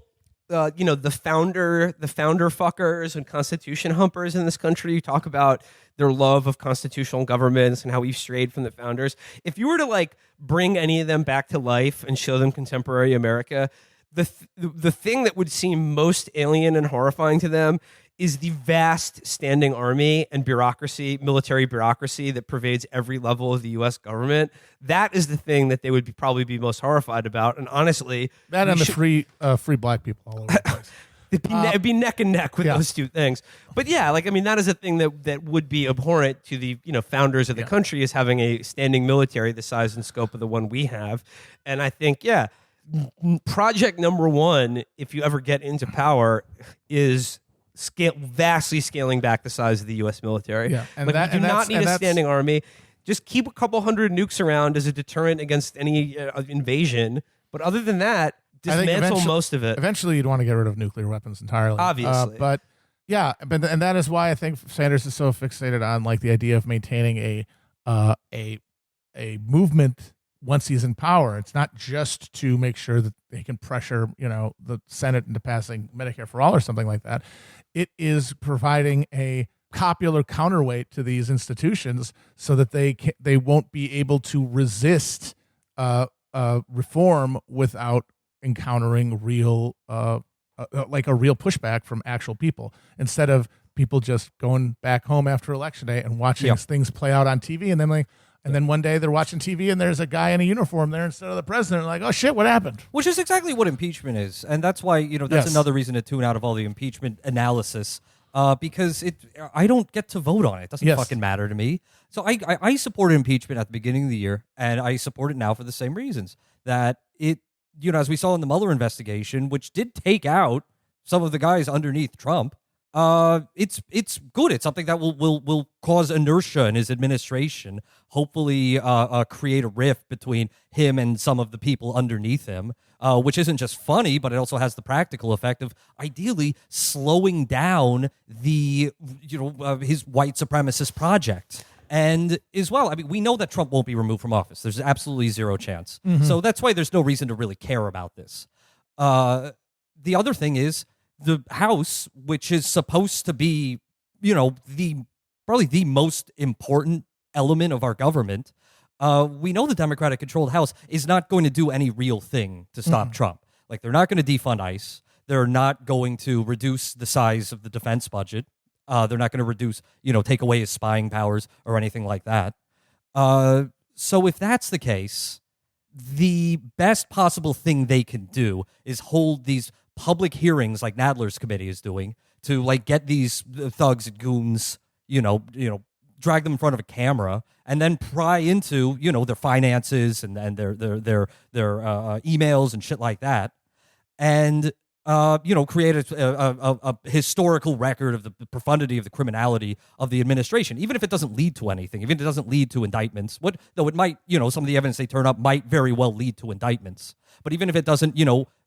you know, the founder fuckers and constitution humpers in this country talk about their love of constitutional governments and how we've strayed from the founders. If you were to like bring any of them back to life and show them contemporary America, the thing that would seem most alien and horrifying to them is the vast standing army and bureaucracy, military bureaucracy that pervades every level of the U.S. government. That is the thing that they would probably be most horrified about. And honestly, that and the free black people all over the place. It'd be neck and neck with those two things. But yeah, like, I mean, that is a thing that would be abhorrent to the, you know, founders of the country, is having a standing military the size and scope of the one we have. And I think, project number one, if you ever get into power, is vastly scaling back the size of the U.S. military. Yeah, and like, we do not need a standing army. Just keep a couple hundred nukes around as a deterrent against any invasion. But other than that, dismantle most of it. Eventually, you'd want to get rid of nuclear weapons entirely. Obviously. But and that is why I think Sanders is so fixated on like the idea of maintaining a movement once he's in power. It's not just to make sure that they can pressure, the Senate into passing Medicare for all or something like that. It is providing a popular counterweight to these institutions so that they won't be able to resist reform without encountering real like a real pushback from actual people, instead of people just going back home after election day and watching things play out on TV, and then one day they're watching TV and there's a guy in a uniform there instead of the president. Like, oh shit, what happened? Which is exactly what impeachment is, and that's why that's another reason to tune out of all the impeachment analysis. Because I don't get to vote on it. It doesn't fucking matter to me. So I supported impeachment at the beginning of the year, and I support it now for the same reasons. That it, as we saw in the Mueller investigation, which did take out some of the guys underneath Trump, it's good. It's something that will cause inertia in his administration. Hopefully, create a rift between him and some of the people underneath him, which isn't just funny, but it also has the practical effect of ideally slowing down the his white supremacist project. And as well, I mean, we know that Trump won't be removed from office. There's absolutely zero chance. Mm-hmm. So that's why there's no reason to really care about this. The other thing is, the House, which is supposed to be, probably the most important element of our government, we know the Democratic-controlled House is not going to do any real thing to stop Trump. Like, they're not going to defund ICE. They're not going to reduce the size of the defense budget. They're not going to reduce, take away his spying powers or anything like that. So if that's the case, the best possible thing they can do is hold these public hearings like Nadler's committee is doing to get these thugs and goons, drag them in front of a camera and then pry into, their finances and their emails and shit like that. And, create a historical record of the profundity of the criminality of the administration, even if it doesn't lead to anything, even if it doesn't lead to indictments. Though it might, some of the evidence they turn up might very well lead to indictments. But even if it doesn't,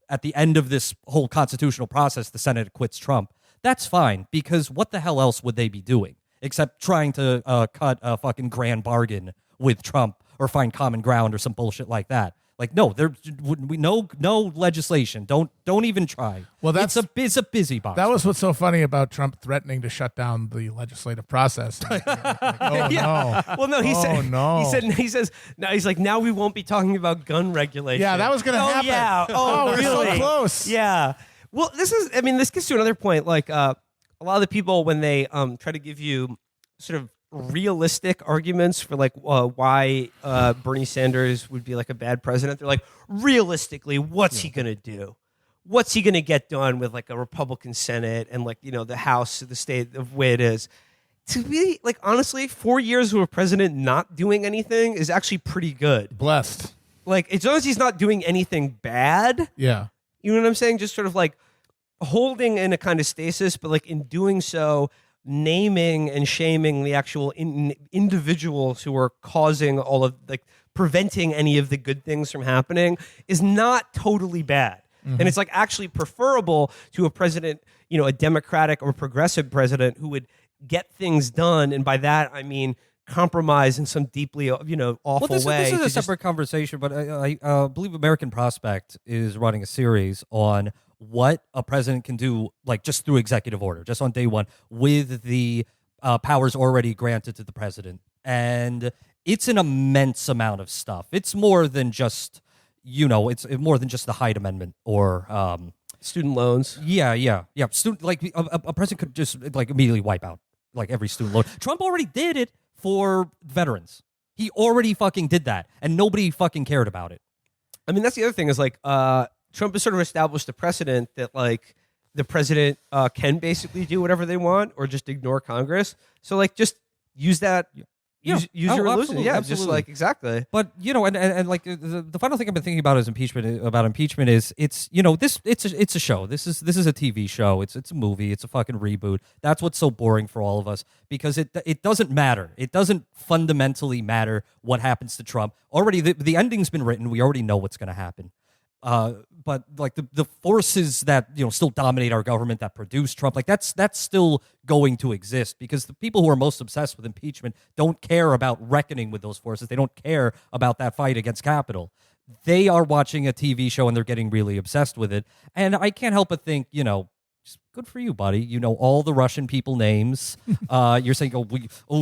at the end of this whole constitutional process, the Senate acquits Trump, that's fine, because what the hell else would they be doing except trying to cut a fucking grand bargain with Trump or find common ground or some bullshit like that? Like, no, there would be no legislation. Don't even try. Well, it's a busy box. That was what's so funny about Trump threatening to shut down the legislative process. No. Well, no, he says no. He's like, now we won't be talking about gun regulation. Yeah, that was going to happen. Yeah. Oh, we're really? so close. Yeah. Well, this gets to another point. Like, a lot of the people, when they try to give you sort of realistic arguments for why Bernie Sanders would be like a bad president, they're like, realistically, what's he gonna do? What's he gonna get done with like a Republican Senate and the House, the state of the way it is? To me, honestly, 4 years of a president not doing anything is actually pretty good. Blessed. As long as he's not doing anything bad. Yeah. You know what I'm saying? Just sort of holding in a kind of stasis, but in doing so, naming and shaming the actual individuals who are causing all of preventing any of the good things from happening is not totally bad. Mm-hmm. And it's actually preferable to a president, a Democratic or progressive president who would get things done. And by that, I mean compromise in some deeply, awful way. This is a separate conversation, but I believe American Prospect is running a series on what a president can do, just through executive order, just on day one, with the powers already granted to the president. And it's an immense amount of stuff. It's more than just, it's more than just the Hyde Amendment or student loans. Yeah. Student, a president could just immediately wipe out every student loan. Trump already did it for veterans. He already fucking did that, and nobody fucking cared about it. I mean, that's the other thing is Trump has sort of established a precedent that the president can basically do whatever they want or just ignore Congress. So just use that. Use your illusion. Yeah, absolutely. Just exactly. But the final thing I've been thinking about is impeachment is it's it's a show. This is a TV show. It's a movie. It's a fucking reboot. That's what's so boring for all of us, because it doesn't matter. It doesn't fundamentally matter what happens to Trump. Already the ending's been written. We already know what's going to happen. But like the forces that still dominate our government that produce Trump, like that's still going to exist, because the people who are most obsessed with impeachment don't care about reckoning with those forces. They don't care about that fight against capital. They are watching a TV show and they're getting really obsessed with it. And I can't help but think, good for you, buddy. You know all the Russian people names. You're saying,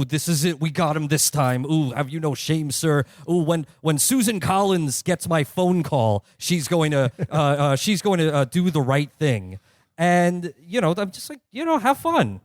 this is it. We got him this time. Ooh, have you no shame, sir? Ooh, when Susan Collins gets my phone call, she's going to do the right thing. And I'm just like, have fun.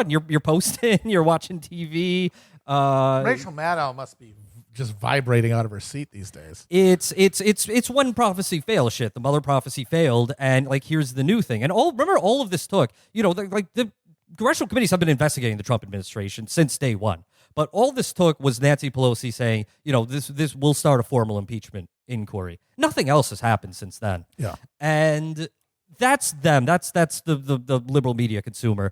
You're posting. You're watching TV. Rachel Maddow must be just vibrating out of her seat these days. It's one prophecy fail shit. The Mueller prophecy failed, and like here's the new thing. And all of this took, the congressional committees have been investigating the Trump administration since day one. But all this took was Nancy Pelosi saying, this will start a formal impeachment inquiry. Nothing else has happened since then. Yeah. And that's them. That's the liberal media consumer.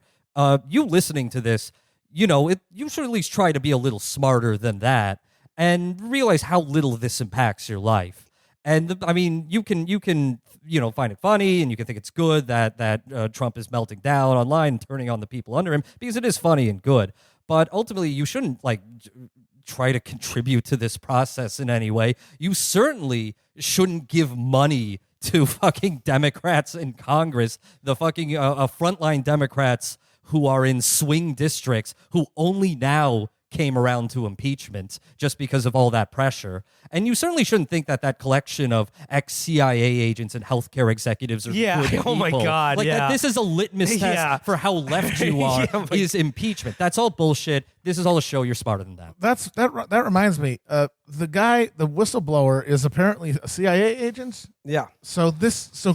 You listening to this, you should at least try to be a little smarter than that, and realize how little this impacts your life. And you can find it funny, and you can think it's good that Trump is melting down online and turning on the people under him, because it is funny and good. But ultimately, you shouldn't try to contribute to this process in any way. You certainly shouldn't give money to fucking Democrats in Congress, the fucking frontline Democrats who are in swing districts, who only now came around to impeachment just because of all that pressure. And you certainly shouldn't think that collection of ex-CIA agents and healthcare executives are good people. Oh my God, that this is a litmus test for how left you are is impeachment. That's all bullshit. This is all a show. You're smarter than that. That reminds me. The whistleblower is apparently a CIA agent. Yeah. So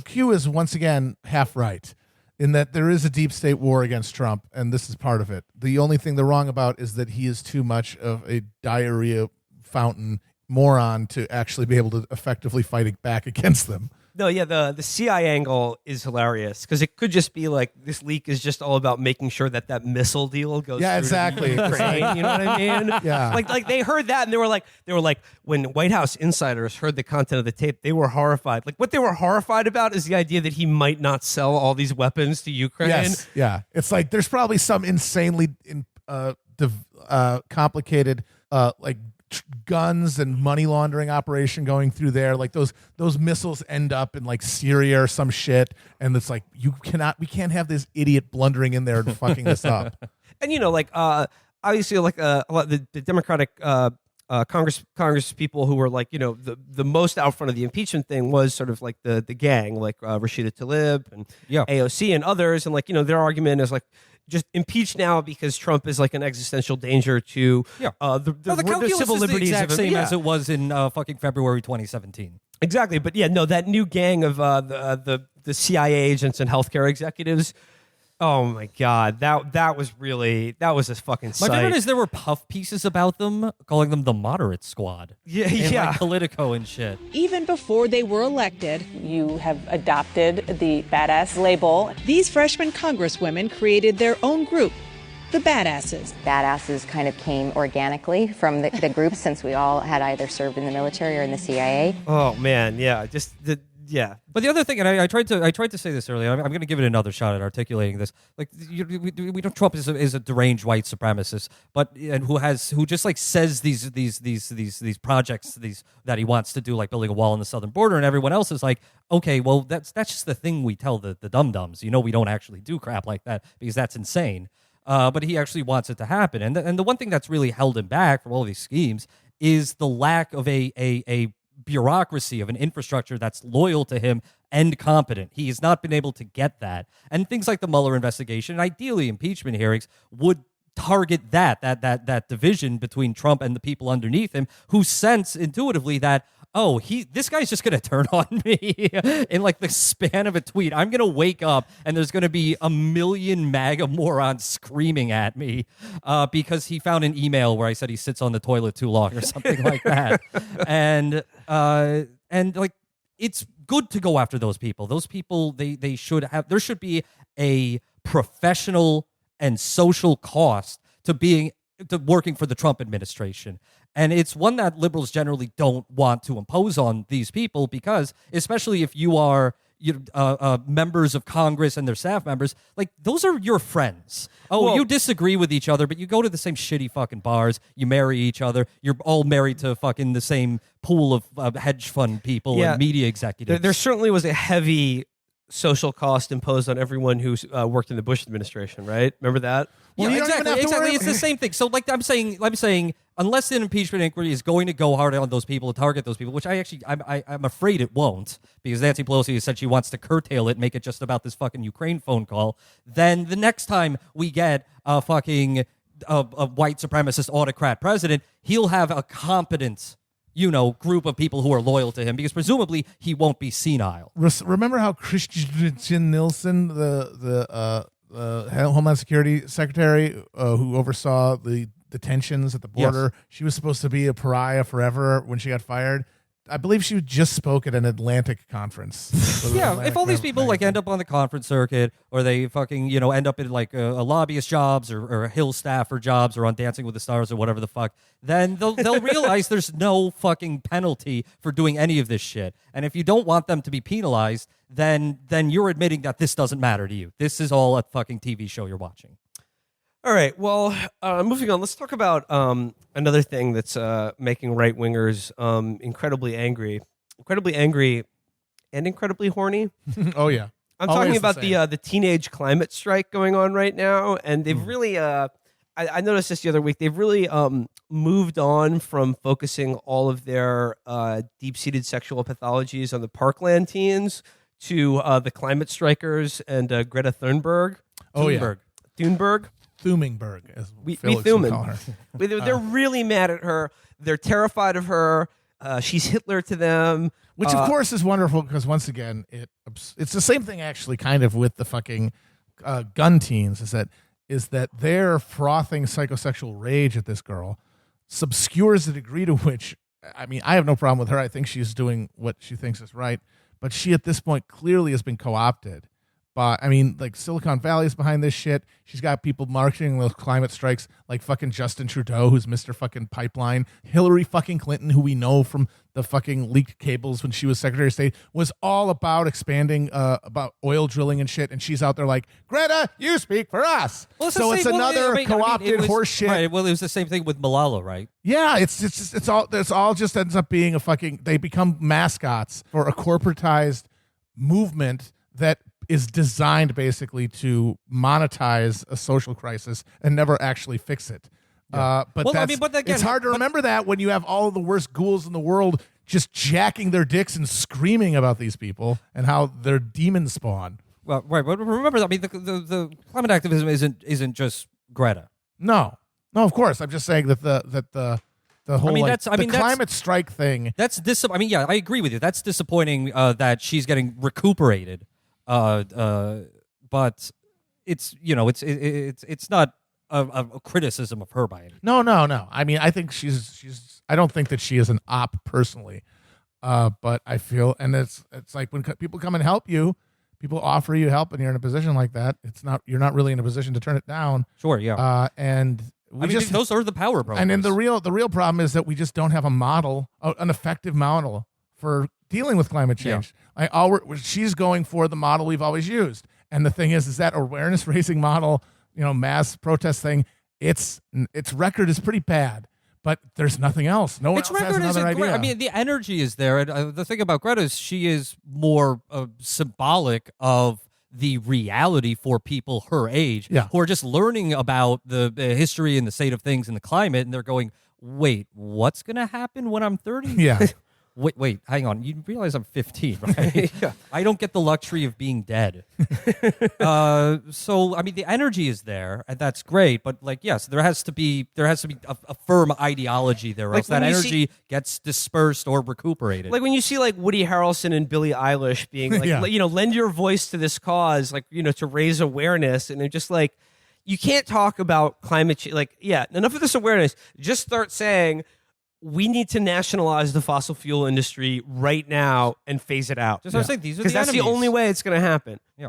Q is once again half right, in that there is a deep state war against Trump, and this is part of it. The only thing they're wrong about is that he is too much of a diarrhea fountain moron to actually be able to effectively fight back against them. No, yeah, the CIA angle is hilarious, because it could just be like this leak is just all about making sure that missile deal goes. Yeah, through exactly. Ukraine, you know what I mean? Yeah. Like they heard that and they were like when White House insiders heard the content of the tape, they were horrified. Like what they were horrified about is the idea that he might not sell all these weapons to Ukraine. Yes. Yeah. It's like there's probably some insanely complicated guns and money laundering operation going through there. Like those missiles end up in like Syria or some shit, and it's like we can't have this idiot blundering in there and fucking this up. And obviously like a lot of the Democratic Congress people who were like the most out front of the impeachment thing was sort of like the gang, like Rashida Tlaib and AOC and others, and their argument is like, just impeach now because Trump is like an existential danger to the civil liberties. The exact of him. same as it was in fucking February 2017. Exactly, but that new gang of the CIA agents and healthcare executives. Oh my God, that was a fucking sight. My favorite is there were puff pieces about them, calling them the moderate squad. Yeah. Like Politico and shit. Even before they were elected, you have adopted the badass label. These freshman congresswomen created their own group, the Badasses. Badasses kind of came organically from the group, since we all had either served in the military or in the CIA. Oh man, yeah, Yeah, but the other thing, and I tried to say this earlier. I'm going to give it another shot at articulating this. Like, we don't. Trump is a deranged white supremacist, who just like says these projects that he wants to do, like building a wall on the southern border, and everyone else is like, okay, well that's just the thing we tell the dum dums. We don't actually do crap like that because that's insane. But he actually wants it to happen, and the one thing that's really held him back from all these schemes is the lack of a bureaucracy, of an infrastructure that's loyal to him and competent. He has not been able to get that. And things like the Mueller investigation, and ideally impeachment hearings, would target that division between Trump and the people underneath him, who sense intuitively that, this guy's just going to turn on me in like the span of a tweet. I'm going to wake up and there's going to be a million MAGA morons screaming at me because he found an email where I said he sits on the toilet too long or something like that. And like, it's good to go after those people. Those people, they should have, there should be a professional and social cost to working for the Trump administration. And it's one that liberals generally don't want to impose on these people because, especially if you are members of Congress and their staff members, like those are your friends. You disagree with each other, but you go to the same shitty fucking bars. You marry each other. You're all married to fucking the same pool of hedge fund people and media executives. There certainly was a heavy social cost imposed on everyone who's worked in the Bush administration, right? Remember that? Well, exactly. It's the same thing. So, like I'm saying, unless an impeachment inquiry is going to go hard on those people, target those people, which I'm afraid it won't, because Nancy Pelosi has said she wants to curtail it, make it just about this fucking Ukraine phone call. Then the next time we get a fucking a white supremacist autocrat president, he'll have a competent, group of people who are loyal to him, because presumably he won't be senile. Remember how Christian Nielsen, the Homeland Security Secretary, who oversaw the detentions at the border, she was supposed to be a pariah forever when she got fired? I believe she just spoke at an Atlantic conference. If all these people end up on the conference circuit, or they fucking end up in like a lobbyist jobs or a Hill staffer jobs or on Dancing with the Stars or whatever the fuck, then they'll realize there's no fucking penalty for doing any of this shit. And if you don't want them to be penalized, then you're admitting that this doesn't matter to you. This is all a fucking TV show you're watching. All right. Well, moving on. Let's talk about another thing that's making right wingers incredibly angry, and incredibly horny. Oh yeah, I'm talking about the teenage climate strike going on right now, and they've really. I noticed this the other week. They've really moved on from focusing all of their deep-seated sexual pathologies on the Parkland teens to the climate strikers and Greta Thunberg. Thunberg, as we Felix would call her. They're really mad at her. They're terrified of her. She's Hitler to them. Which, of course, is wonderful because, once again, it's the same thing, actually, kind of with the fucking gun teens, is that their frothing psychosexual rage at this girl obscures the degree to which, I mean, I have no problem with her. I think she's doing what she thinks is right. But she, at this point, clearly has been co-opted. I mean, like, Silicon Valley is behind this shit. She's got people marketing those climate strikes like fucking Justin Trudeau, who's Mr. fucking Pipeline. Hillary fucking Clinton, who we know from the fucking leaked cables when she was Secretary of State, was all about expanding about oil drilling and shit. And she's out there like, Greta, you speak for us. Well, so it's another co-opted horse shit. Right. Well, it was the same thing with Malala, right? Yeah, it's all just ends up being a fucking. They become mascots for a corporatized movement that is designed basically to monetize a social crisis and never actually fix it. Yeah. It's hard to remember that when you have all the worst ghouls in the world just jacking their dicks and screaming about these people and how they're demon spawn. Well, right, but remember, I mean, the climate activism isn't just Greta. No, of course. I'm just saying that the whole climate strike thing. I agree with you. That's disappointing that she's getting recuperated. But it's not a criticism of her by any means. No. I mean, I think she's. I don't think that she is an op personally, but I feel, and it's like when people come and help you, people offer you help, and you're in a position like that. You're not really in a position to turn it down. Sure, yeah. And those are the power programs. And then the real problem is that we just don't have a model, an effective model for dealing with climate change. Yeah. She's going for the model we've always used. And the thing is that awareness raising model, mass protest thing, its record is pretty bad. But there's nothing else. No one else has another idea. Great. I mean, the energy is there. And the thing about Greta is she is more symbolic of the reality for people her age who are just learning about the history and the state of things and the climate. And they're going, wait, what's going to happen when I'm 30? Yeah. Wait, hang on. You realize I'm 15, right? Yeah. I don't get the luxury of being dead. So, I mean, the energy is there, and that's great. But, yes, there has to be a firm ideology there, else that energy gets dispersed or recuperated. Like when you see Woody Harrelson and Billie Eilish being lend your voice to this cause, to raise awareness, and they're just like, you can't talk about climate change. Enough of this awareness. Just start saying, we need to nationalize the fossil fuel industry right now and phase it out. Just I was saying, these are because that's the only way it's going to happen. Yeah.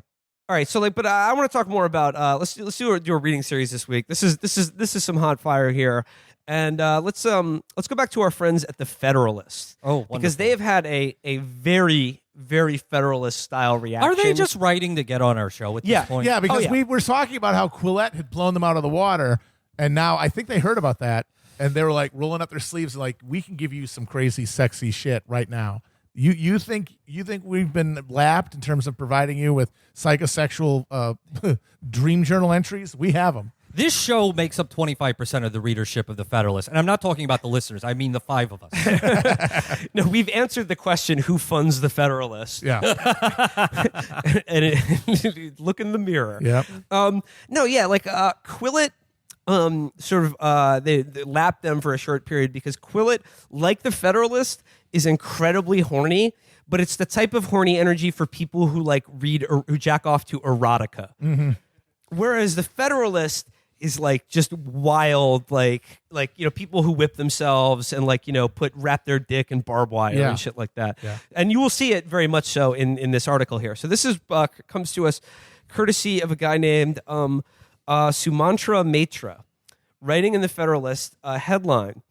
All right. So, but I want to talk more about. Let's do a reading series this week. This is some hot fire here, And let's go back to our friends at the Federalist. Oh, wonderful. Because they have had a very, very Federalist style reaction. Are they just writing to get on our show at this point? Yeah, because we were talking about how Quillette had blown them out of the water, and now I think they heard about that, and they were like rolling up their sleeves like, we can give you some crazy, sexy shit right now. You think we've been lapped in terms of providing you with psychosexual dream journal entries? We have them. This show makes up 25% of the readership of the Federalist, and I'm not talking about the listeners. I mean the 5 of us. No, we've answered the question, who funds the Federalist? Yeah. And look in the mirror. Yeah. Quillette they lapped them for a short period because Quillette, like the Federalist, is incredibly horny, but it's the type of horny energy for people who like read or who jack off to erotica. Mm-hmm. Whereas the Federalist is like just wild, like people who whip themselves and wrap their dick in barbed wire and shit like that. Yeah. And you will see it very much so in this article here. So this is comes to us courtesy of a guy named Sumantra Maitra, writing in the Federalist, headline: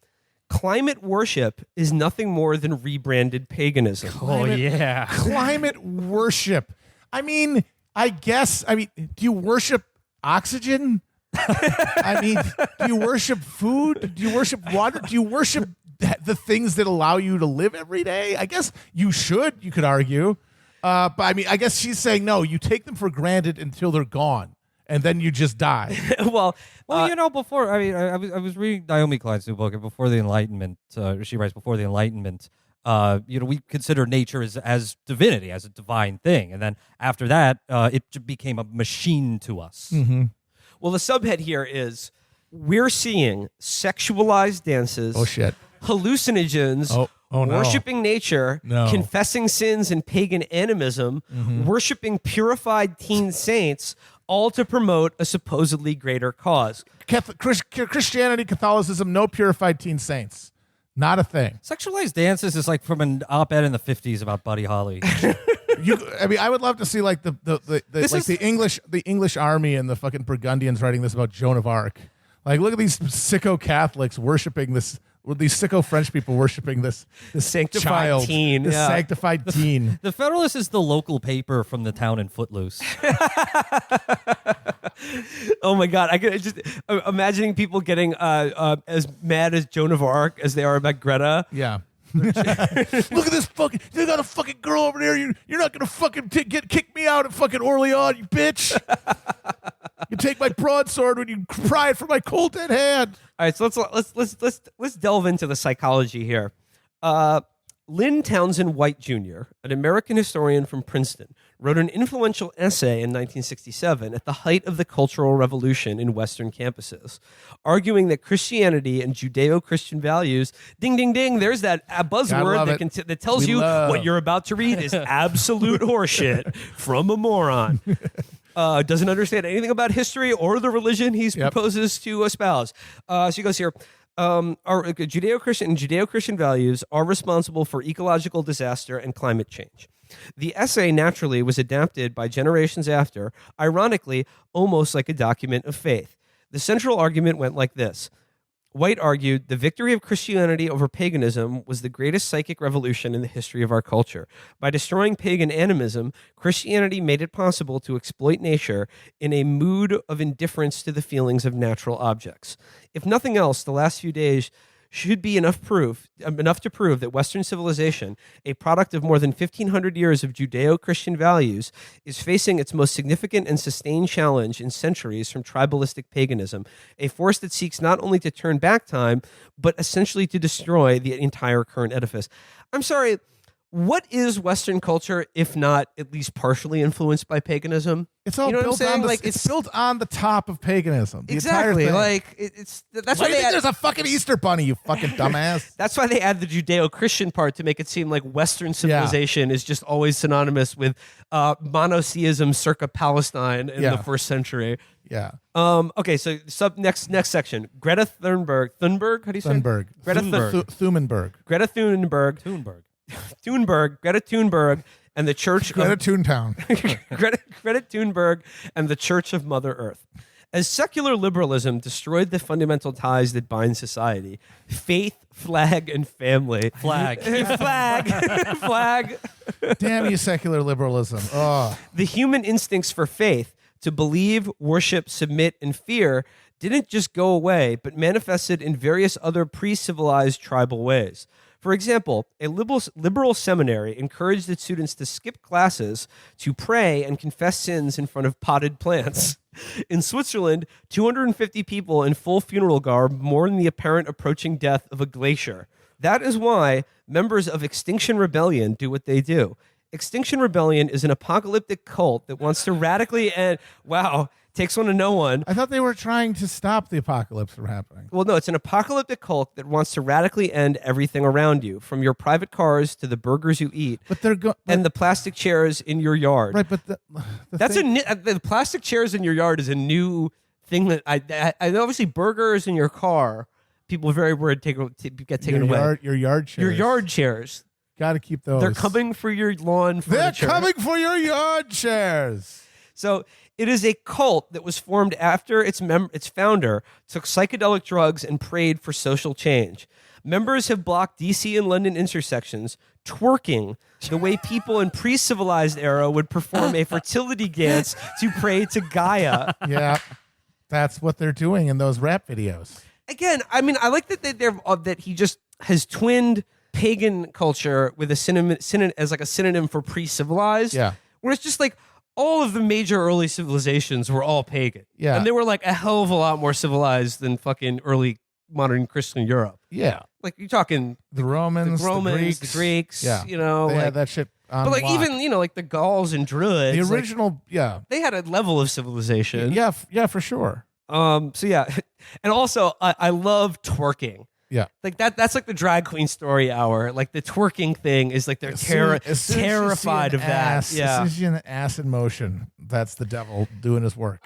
"Climate worship is nothing more than rebranded paganism." Climate worship. I mean, do you worship oxygen? I mean, do you worship food? Do you worship water? Do you worship the things that allow you to live every day? I guess you should, you could argue. But I mean, I guess she's saying, no, you take them for granted until they're gone, and then you just die. Before, I was reading Naomi Klein's new book, and before the Enlightenment, she writes, before the Enlightenment, we consider nature as divinity, as a divine thing. And then after that, it became a machine to us. Mm-hmm. Well, the subhead here is, we're seeing sexualized dances, hallucinogens, worshiping nature, confessing sins and pagan animism, worshiping purified teen saints, all to promote a supposedly greater cause. Christianity, Catholicism, no purified teen saints. Not a thing. Sexualized dances is like from an op-ed in the 50s about Buddy Holly. I would love to see like the English army and the fucking Burgundians writing this about Joan of Arc. Like, look at these sicko Catholics worshiping this. These sicko French people worshiping this sanctified child, teen, this sanctified teen. The Federalist is the local paper from the town in Footloose. Oh my God! I could just imagining people getting as mad as Joan of Arc as they are about Greta. Yeah. Look at this fucking. They got a fucking girl over there. You're not gonna fucking kick me out at fucking Orleans, you bitch. You take my broadsword when you pry it from my cold dead hand. All right, so let's delve into the psychology here. Lynn Townsend White Jr., an American historian from Princeton, wrote an influential essay in 1967 at the height of the Cultural Revolution in Western campuses, arguing that Christianity and Judeo-Christian values, ding, ding, ding, there's that buzzword that tells you what you're about to read is absolute horseshit from a moron. Doesn't understand anything about history or the religion he proposes to espouse. So he goes here. Our Judeo-Christian values are responsible for ecological disaster and climate change. The essay naturally was adapted by generations after, ironically, almost like a document of faith. The central argument went like this. White argued the victory of Christianity over paganism was the greatest psychic revolution in the history of our culture. By destroying pagan animism, Christianity made it possible to exploit nature in a mood of indifference to the feelings of natural objects. If nothing else, the last few days should be enough to prove that Western civilization, a product of more than 1,500 years of Judeo-Christian values, is facing its most significant and sustained challenge in centuries from tribalistic paganism, a force that seeks not only to turn back time, but essentially to destroy the entire current edifice. I'm sorry, what is Western culture, if not at least partially influenced by paganism? It's all built on it's built on the top of paganism. Exactly. That's why there's a fucking Easter bunny, you fucking dumbass. That's why they add the Judeo-Christian part to make it seem like Western civilization is just always synonymous with monotheism circa Palestine in the first century. Yeah. Okay. So next section. Greta Thunberg. Thunberg. How do you say? Thunberg. Greta Thunberg. Greta Thunberg. Greta Thunberg and the Church Greta Toontown. Greta Thunberg and the Church of Mother Earth. As secular liberalism destroyed the fundamental ties that bind society, faith, flag, and family. Flag. Flag. Damn you, secular liberalism. Oh. The human instincts for faith, to believe, worship, submit, and fear, didn't just go away, but manifested in various other pre-civilized tribal ways. For example, a liberal seminary encouraged its students to skip classes to pray and confess sins in front of potted plants. In Switzerland, 250 people in full funeral garb mourn the apparent approaching death of a glacier. That is why members of Extinction Rebellion do what they do. Extinction Rebellion is an apocalyptic cult that wants to radically end... Wow, takes one to know one. I thought they were trying to stop the apocalypse from happening. Well, no, it's an apocalyptic cult that wants to radically end everything around you, from your private cars to the burgers you eat, But they're and the plastic chairs in your yard. right. But The plastic chairs in your yard is a new thing that I obviously burgers in your car. People are very worried get taken away. Your yard chairs. Your yard chairs. Got to keep those. They're coming for your lawn furniture. They're coming for your yard chairs. So it is a cult that was formed after its founder took psychedelic drugs and prayed for social change. Members have blocked DC and London intersections, twerking the way people in pre-civilized era would perform a fertility dance to pray to Gaia. Yeah, that's what they're doing in those rap videos. Again, I mean, I like that he just has twinned pagan culture with a synonym as like a synonym for pre-civilized. Yeah. Where it's just like all of the major early civilizations were all pagan. Yeah. And they were like a hell of a lot more civilized than fucking early modern Christian Europe. Yeah. Like you're talking The Romans, the Greeks, Yeah. you know, They like, had that shit on but like lock. even, you know, like the Gauls and Druids, the like, original, they had a level of civilization. yeah, for sure. So yeah. And also I love twerking. Yeah. Like that's like the drag queen story hour. Like the twerking thing is like they're As soon as you terrified see of an that. ass, Yeah. As soon as you see an ass in motion, that's the devil doing his work.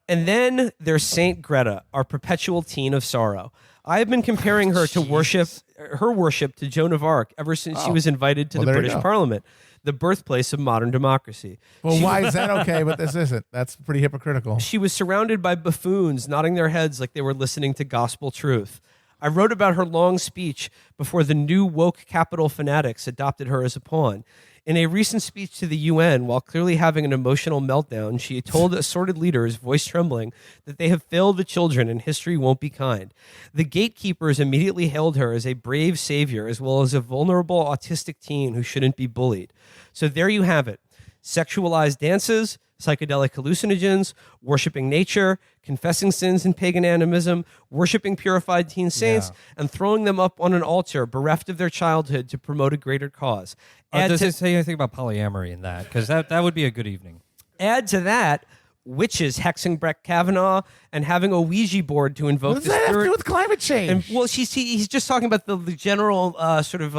And then there's Saint Greta, our perpetual teen of sorrow. I have been comparing her to her worship to Joan of Arc ever since she was invited to the there you British go. Parliament, the birthplace of modern democracy. Well, why is that okay, but this isn't? That's pretty hypocritical. She was surrounded by buffoons nodding their heads like they were listening to gospel truth. I wrote about her long speech before the new woke capital fanatics adopted her as a pawn. In a recent speech to the UN, while clearly having an emotional meltdown, she told assorted leaders, voice trembling, that they have failed the children and history won't be kind. The gatekeepers immediately hailed her as a brave savior, as well as a vulnerable autistic teen who shouldn't be bullied. So there you have it. Sexualized dances, psychedelic hallucinogens, worshiping nature, confessing sins and pagan animism, worshiping purified teen saints, and throwing them up on an altar bereft of their childhood to promote a greater cause. Does it say anything about polyamory in that? Because that would be a good evening. Add to that witches hexing Brett Kavanaugh and having a Ouija board to invoke What does the that have to spirit. do with climate change? And well, he's just talking about the general sort of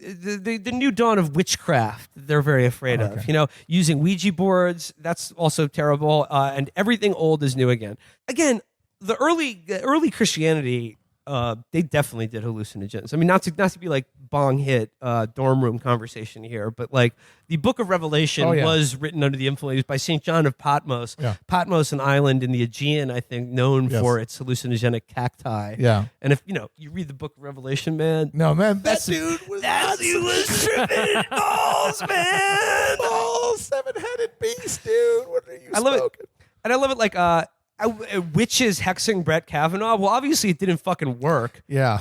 the new dawn of witchcraft that they're very afraid of. You know, using Ouija boards, that's also terrible. And everything old is new again. Again, the early Christianity, they definitely did hallucinogens. I mean, not to be like bong hit dorm room conversation here, but like the Book of Revelation was written under the influence by St. John of Patmos. Yeah. Patmos, an island in the Aegean, I think, known for its hallucinogenic cacti. Yeah. And if you read the Book of Revelation, man, No, man, that dude was tripping balls, man. balls, seven-headed beast, dude. What are you I love smoking? it, and I love it. Like witches hexing Brett Kavanaugh. Well, obviously it didn't fucking work. Yeah.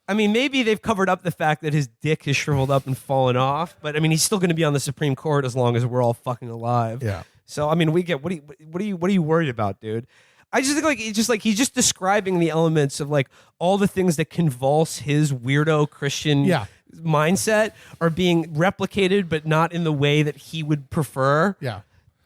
I mean, maybe they've covered up the fact that his dick has shriveled up and fallen off, but I mean, he's still going to be on the Supreme Court as long as we're all fucking alive. Yeah. So I mean, we get what are you worried about, dude? I just think he's just describing the elements of like all the things that convulse his weirdo Christian mindset are being replicated, but not in the way that he would prefer. Yeah.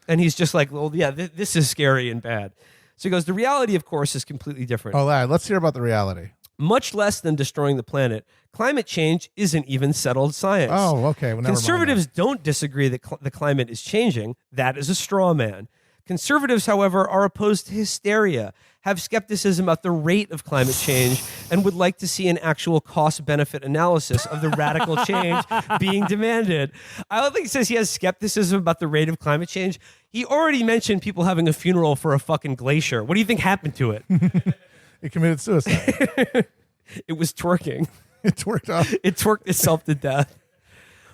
And he's just like, well, yeah, this is scary and bad. So he goes, the reality, of course, is completely different. Oh, let's hear about the reality. Much less than destroying the planet, climate change isn't even settled science. Oh, okay. Well, never mind Conservatives don't disagree that the climate is changing. That is a straw man. Conservatives, however, are opposed to hysteria, have skepticism about the rate of climate change, and would like to see an actual cost-benefit analysis of the radical change being demanded. I don't think he says he has skepticism about the rate of climate change. he already mentioned people having a funeral for a fucking glacier. What do you think happened to it? He committed suicide. It was twerking. It twerked off. It twerked itself to death.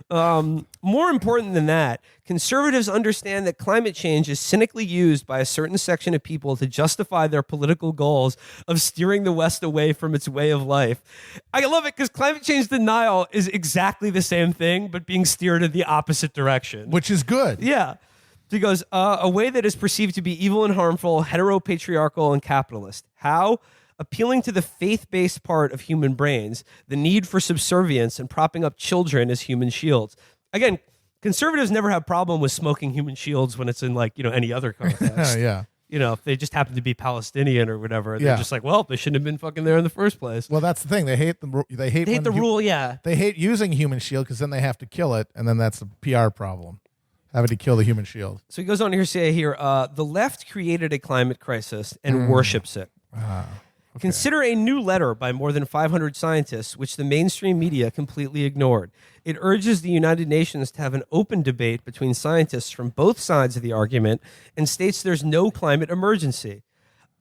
More important than that, conservatives understand that climate change is cynically used by a certain section of people to justify their political goals of steering the West away from its way of life. I love it because climate change denial is exactly the same thing, but being steered in the opposite direction. Which is good. Yeah. He goes, a way that is perceived to be evil and harmful, heteropatriarchal, and capitalist. How? Appealing to the faith-based part of human brains, the need for subservience and propping up children as human shields. Again, conservatives never have problem with smoking human shields when it's in any other context. Yeah. If they just happen to be Palestinian or whatever, they're just like, well, they shouldn't have been fucking there in the first place. Well, that's the thing. They hate the rule, yeah. They hate using human shield because then they have to kill it, and then that's a PR problem. Having to kill the human shield. So he goes on here to say the left created a climate crisis and worships it. Okay. Consider a new letter by more than 500 scientists, which the mainstream media completely ignored. It urges the United Nations to have an open debate between scientists from both sides of the argument and states there's no climate emergency.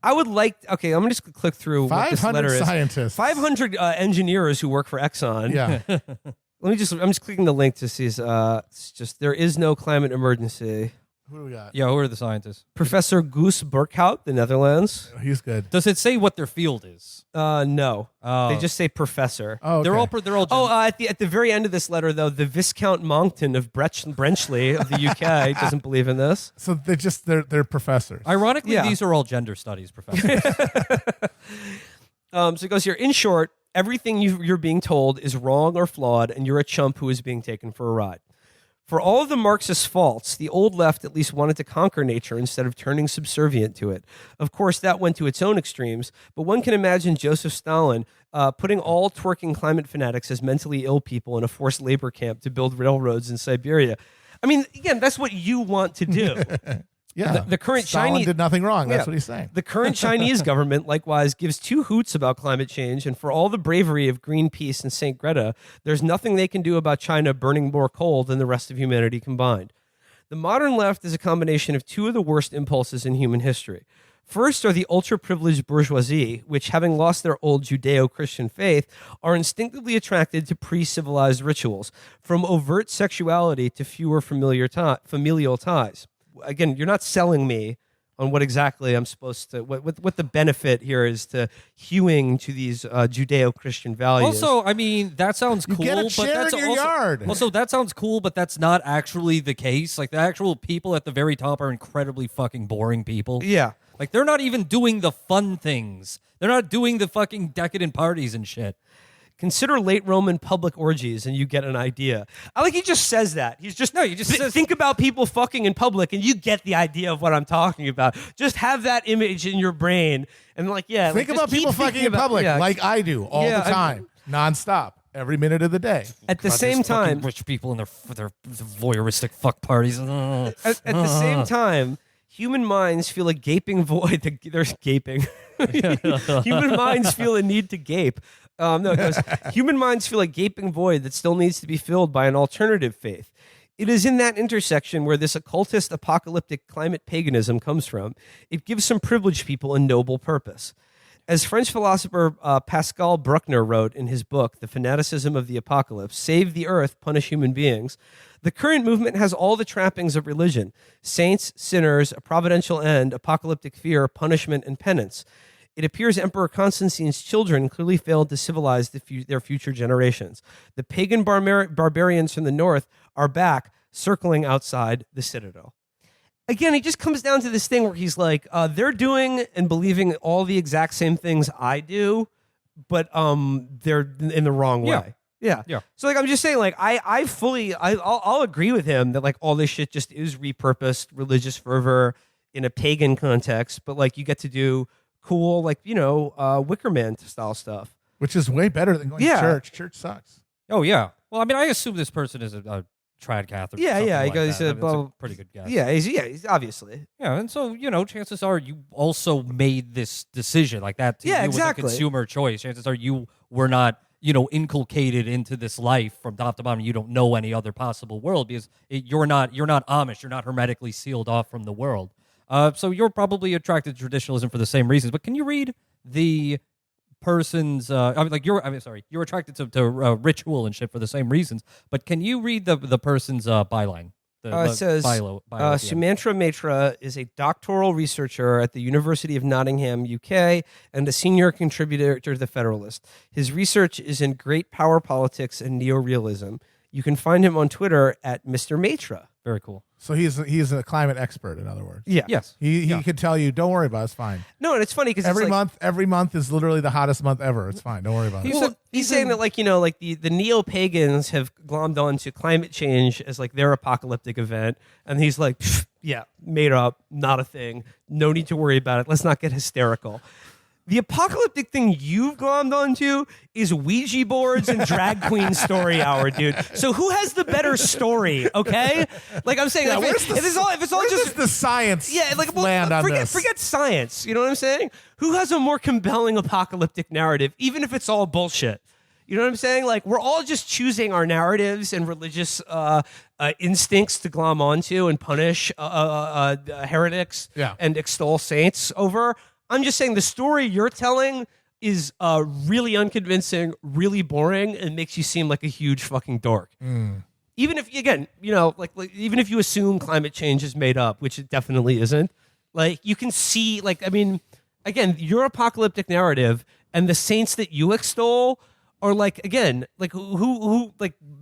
I would like, okay, I'm just going to click through what this letter is. 500 scientists. 500 engineers who work for Exxon. Yeah. I'm just clicking the link to see, it's just, there is no climate emergency. Who do we got? Yeah, who are the scientists? Professor Goose Burkhout, the Netherlands. Oh, he's good. Does it say what their field is? No. They just say professor. Oh, okay. They're all. At the very end of this letter, though, the Viscount Monkton of Brenchley of the UK doesn't believe in this. So they're professors. Ironically, these are all gender studies professors. So it goes here. In short, everything you're being told is wrong or flawed, and you're a chump who is being taken for a ride. For all of the Marxist faults, the old left at least wanted to conquer nature instead of turning subservient to it. Of course, that went to its own extremes, but one can imagine Joseph Stalin putting all twerking climate fanatics as mentally ill people in a forced labor camp to build railroads in Siberia. I mean, again, that's what you want to do. Yeah, the current Stalin Chinese did nothing wrong. That's what he's saying. The current Chinese government, likewise, gives two hoots about climate change, and for all the bravery of Greenpeace and St. Greta, there's nothing they can do about China burning more coal than the rest of humanity combined. The modern left is a combination of two of the worst impulses in human history. First are the ultra-privileged bourgeoisie, which, having lost their old Judeo-Christian faith, are instinctively attracted to pre-civilized rituals, from overt sexuality to fewer familial ties. Again, you're not selling me on what exactly I'm supposed to, what the benefit here is to hewing to these Judeo-Christian values. Also, I mean, that sounds cool. Get a but chair that's in your also, yard. Also, that sounds cool, but that's not actually the case. Like, the actual people at the very top are incredibly fucking boring people. Yeah. Like, they're not even doing the fun things. They're not doing the fucking decadent parties and shit. Consider late Roman public orgies and you get an idea. I like he just says that. He's just, says, think about people fucking in public and you get the idea of what I'm talking about. Just have that image in your brain and Think about people fucking in public like I do all the time, nonstop, every minute of the day. At the same time, rich people in their voyeuristic fuck parties. At the same time, human minds feel a gaping void. There's gaping. Human minds feel a need to gape. It goes, human minds feel a gaping void that still needs to be filled by an alternative faith. It is in that intersection where this occultist, apocalyptic climate paganism comes from. It gives some privileged people a noble purpose. As French philosopher Pascal Bruckner wrote in his book, The Fanaticism of the Apocalypse, Save the Earth, Punish Human Beings, the current movement has all the trappings of religion: saints, sinners, a providential end, apocalyptic fear, punishment, and penance. It appears Emperor Constantine's children clearly failed to civilize their future generations. The pagan barbarians from the north are back, circling outside the citadel. Again, he just comes down to this thing where he's like, they're doing and believing all the exact same things I do, but they're in the wrong way. Yeah. So I'm just saying, I'll agree with him that all this shit just is repurposed religious fervor in a pagan context, but you get to do cool, Wicker Man style stuff. Which is way better than going to church. Church sucks. Oh, yeah. Well, I mean, I assume this person is a trad Catholic. Yeah. He goes, it's a pretty good guess. Yeah, he's obviously. Yeah, and so, chances are you also made this decision like that. To you exactly. as a consumer choice. Chances are you were not, inculcated into this life from top to bottom. You don't know any other possible world because you're not Amish. You're not hermetically sealed off from the world. So you're probably attracted to traditionalism for the same reasons. But can you read the person's? You're attracted to ritual and shit for the same reasons. But can you read the person's byline? It says, Sumantra Mitra is a doctoral researcher at the University of Nottingham, UK, and a senior contributor to the Federalist. His research is in great power politics and neorealism. You can find him on Twitter at Mr. Matra. Very cool. So he's a climate expert, in other words. Yeah. Yes. He could tell you, don't worry about it, it's fine. No, and it's funny because every month is literally the hottest month ever. It's fine. Don't worry about it. He's saying that the neo-pagans have glommed onto climate change as like their apocalyptic event, and he's like, yeah, made up, not a thing. No need to worry about it. Let's not get hysterical. The apocalyptic thing you've glommed onto is Ouija boards and drag queen story hour, dude. So who has the better story? Okay, like I'm saying, if it's all just the science, forget science. You know what I'm saying? Who has a more compelling apocalyptic narrative, even if it's all bullshit? You know what I'm saying? Like we're all just choosing our narratives and religious instincts to glom onto and punish heretics and extol saints over. I'm just saying the story you're telling is really unconvincing, really boring, and makes you seem like a huge fucking dork. Even if, again, even if you assume climate change is made up, which it definitely isn't, like you can see, again, your apocalyptic narrative and the saints that you extol are who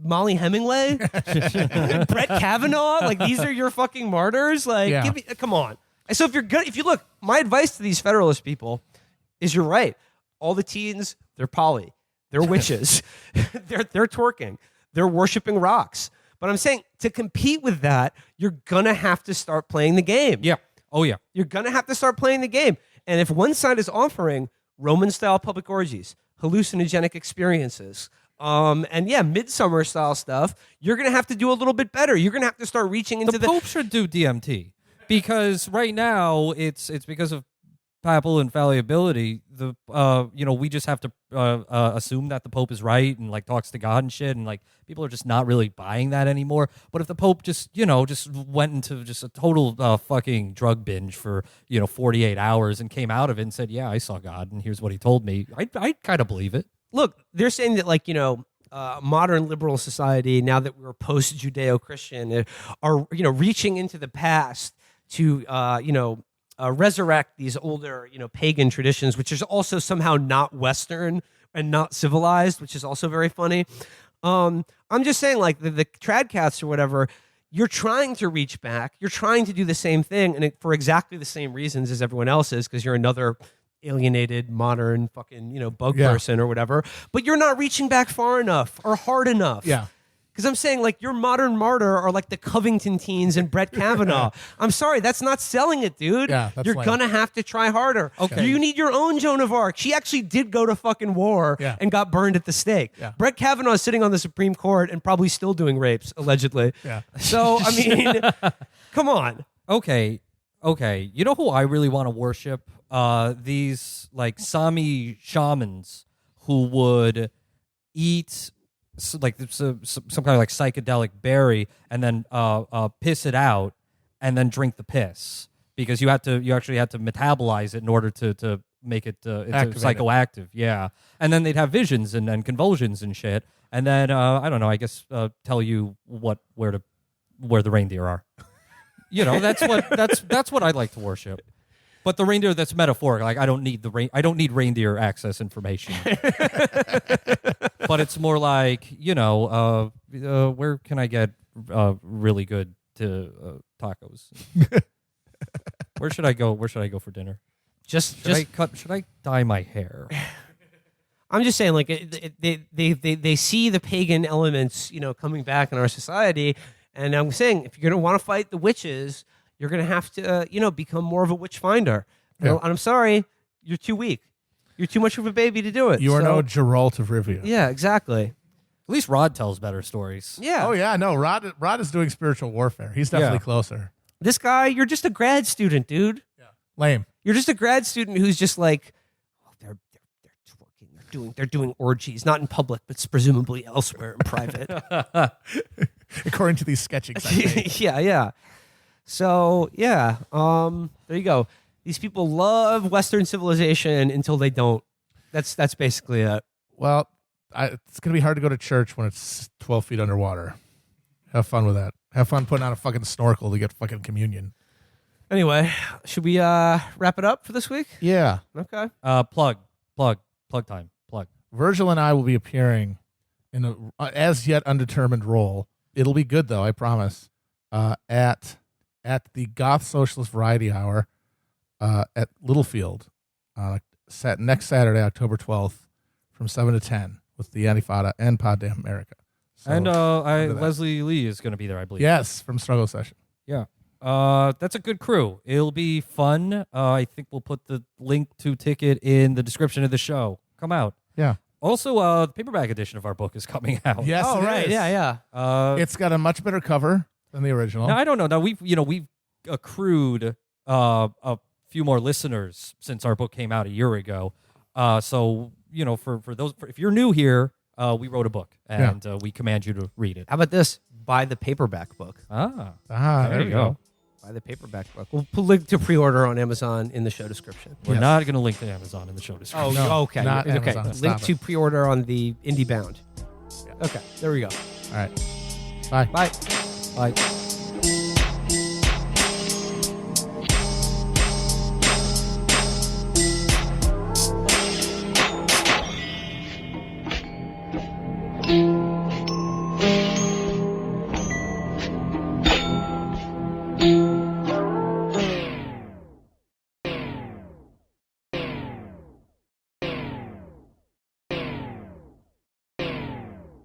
Molly Hemingway, Brett Kavanaugh, these are your fucking martyrs. Come on. So if you look, my advice to these Federalist people is you're right. All the teens, they're poly, they're witches, they're twerking, they're worshiping rocks. But I'm saying to compete with that, you're gonna have to start playing the game. Yeah. Oh yeah. You're gonna have to start playing the game. And if one side is offering Roman-style public orgies, hallucinogenic experiences, midsummer style stuff, you're gonna have to do a little bit better. You're gonna have to start reaching into the Pope should do DMT. Because right now it's because of papal infallibility. We just have to assume that the Pope is right and talks to God and shit, and people are just not really buying that anymore. But if the Pope just went into just a total fucking drug binge for 48 hours and came out of it and said, "Yeah, I saw God and here's what he told me," I kind of believe it. Look, they're saying that modern liberal society, now that we're post-Judeo-Christian, are reaching into the past to resurrect these older pagan traditions, which is also somehow not Western and not civilized, which is also very funny. I'm just saying, the tradcats or whatever, you're trying to reach back, you're trying to do the same thing, and for exactly the same reasons as everyone else is, because you're another alienated modern fucking bug person or whatever, but you're not reaching back far enough or hard enough. Yeah. Because I'm saying, your modern martyr are the Covington teens and Brett Kavanaugh. I'm sorry, that's not selling it, dude. Yeah, you're going to have to try harder. Okay. You need your own Joan of Arc. She actually did go to fucking war and got burned at the stake. Yeah. Brett Kavanaugh is sitting on the Supreme Court and probably still doing rapes, allegedly. Yeah. So, I mean, come on. Okay. You know who I really want to worship? These, Sami shamans who would eat some kind of psychedelic berry and then piss it out and then drink the piss, because you actually had to metabolize it in order to make it psychoactive. Yeah. And then they'd have visions and convulsions and shit. And then I don't know, I guess tell you where the reindeer are. That's what I'd like to worship. But the reindeer that's metaphoric. I don't need reindeer access information. But it's more where can I get really good tacos? Where should I go for dinner? Should I dye my hair? I'm just saying, they see the pagan elements, coming back in our society, and I'm saying if you're going to want to fight the witches, you're going to have to, become more of a witch finder. And I'm sorry, you're too weak. You're too much of a baby to do it. You are no Geralt of Rivia. Yeah, exactly. At least Rod tells better stories. Yeah. Oh, yeah, no, Rod is doing spiritual warfare. He's definitely closer. This guy, you're just a grad student, dude. Yeah. Lame. You're just a grad student who's just they're twerking, they're They're doing orgies, not in public, but presumably elsewhere in private. According to these sketchings. Yeah. So yeah, there you go. These people love Western civilization until they don't. That's basically it. Well, it's gonna be hard to go to church when it's 12 feet underwater. Have fun with that. Have fun putting on a fucking snorkel to get fucking communion. Anyway, should we wrap it up for this week? Yeah. Okay. Plug time. Virgil and I will be appearing in a as yet undetermined role. It'll be good though, I promise. At the Goth Socialist Variety Hour at Littlefield next Saturday, October 12th, from 7 to 10 with the Antifada and Pod Damn America. So, and Leslie Lee is going to be there, I believe. Yes, from Struggle Session. Yeah. That's a good crew. It'll be fun. I think we'll put the link to Ticket in the description of the show. Come out. Yeah. Also, the paperback edition of our book is coming out. Yes, oh, right. is. Yeah. It's got a much better cover than the original. Now, I don't know. Now, we've accrued a few more listeners since our book came out a year ago. So, for those, if you're new here, we wrote a book, and we command you to read it. How about this? Buy the paperback book. There you go. Buy the paperback book. We'll put a link to pre-order on Amazon in the show description. We're not going to link to Amazon in the show description. Okay. Not Okay. Amazon. Link Stop to it. pre-order on the Indie Bound. Yeah. Okay. There we go. All right. Bye. Bye. Bye.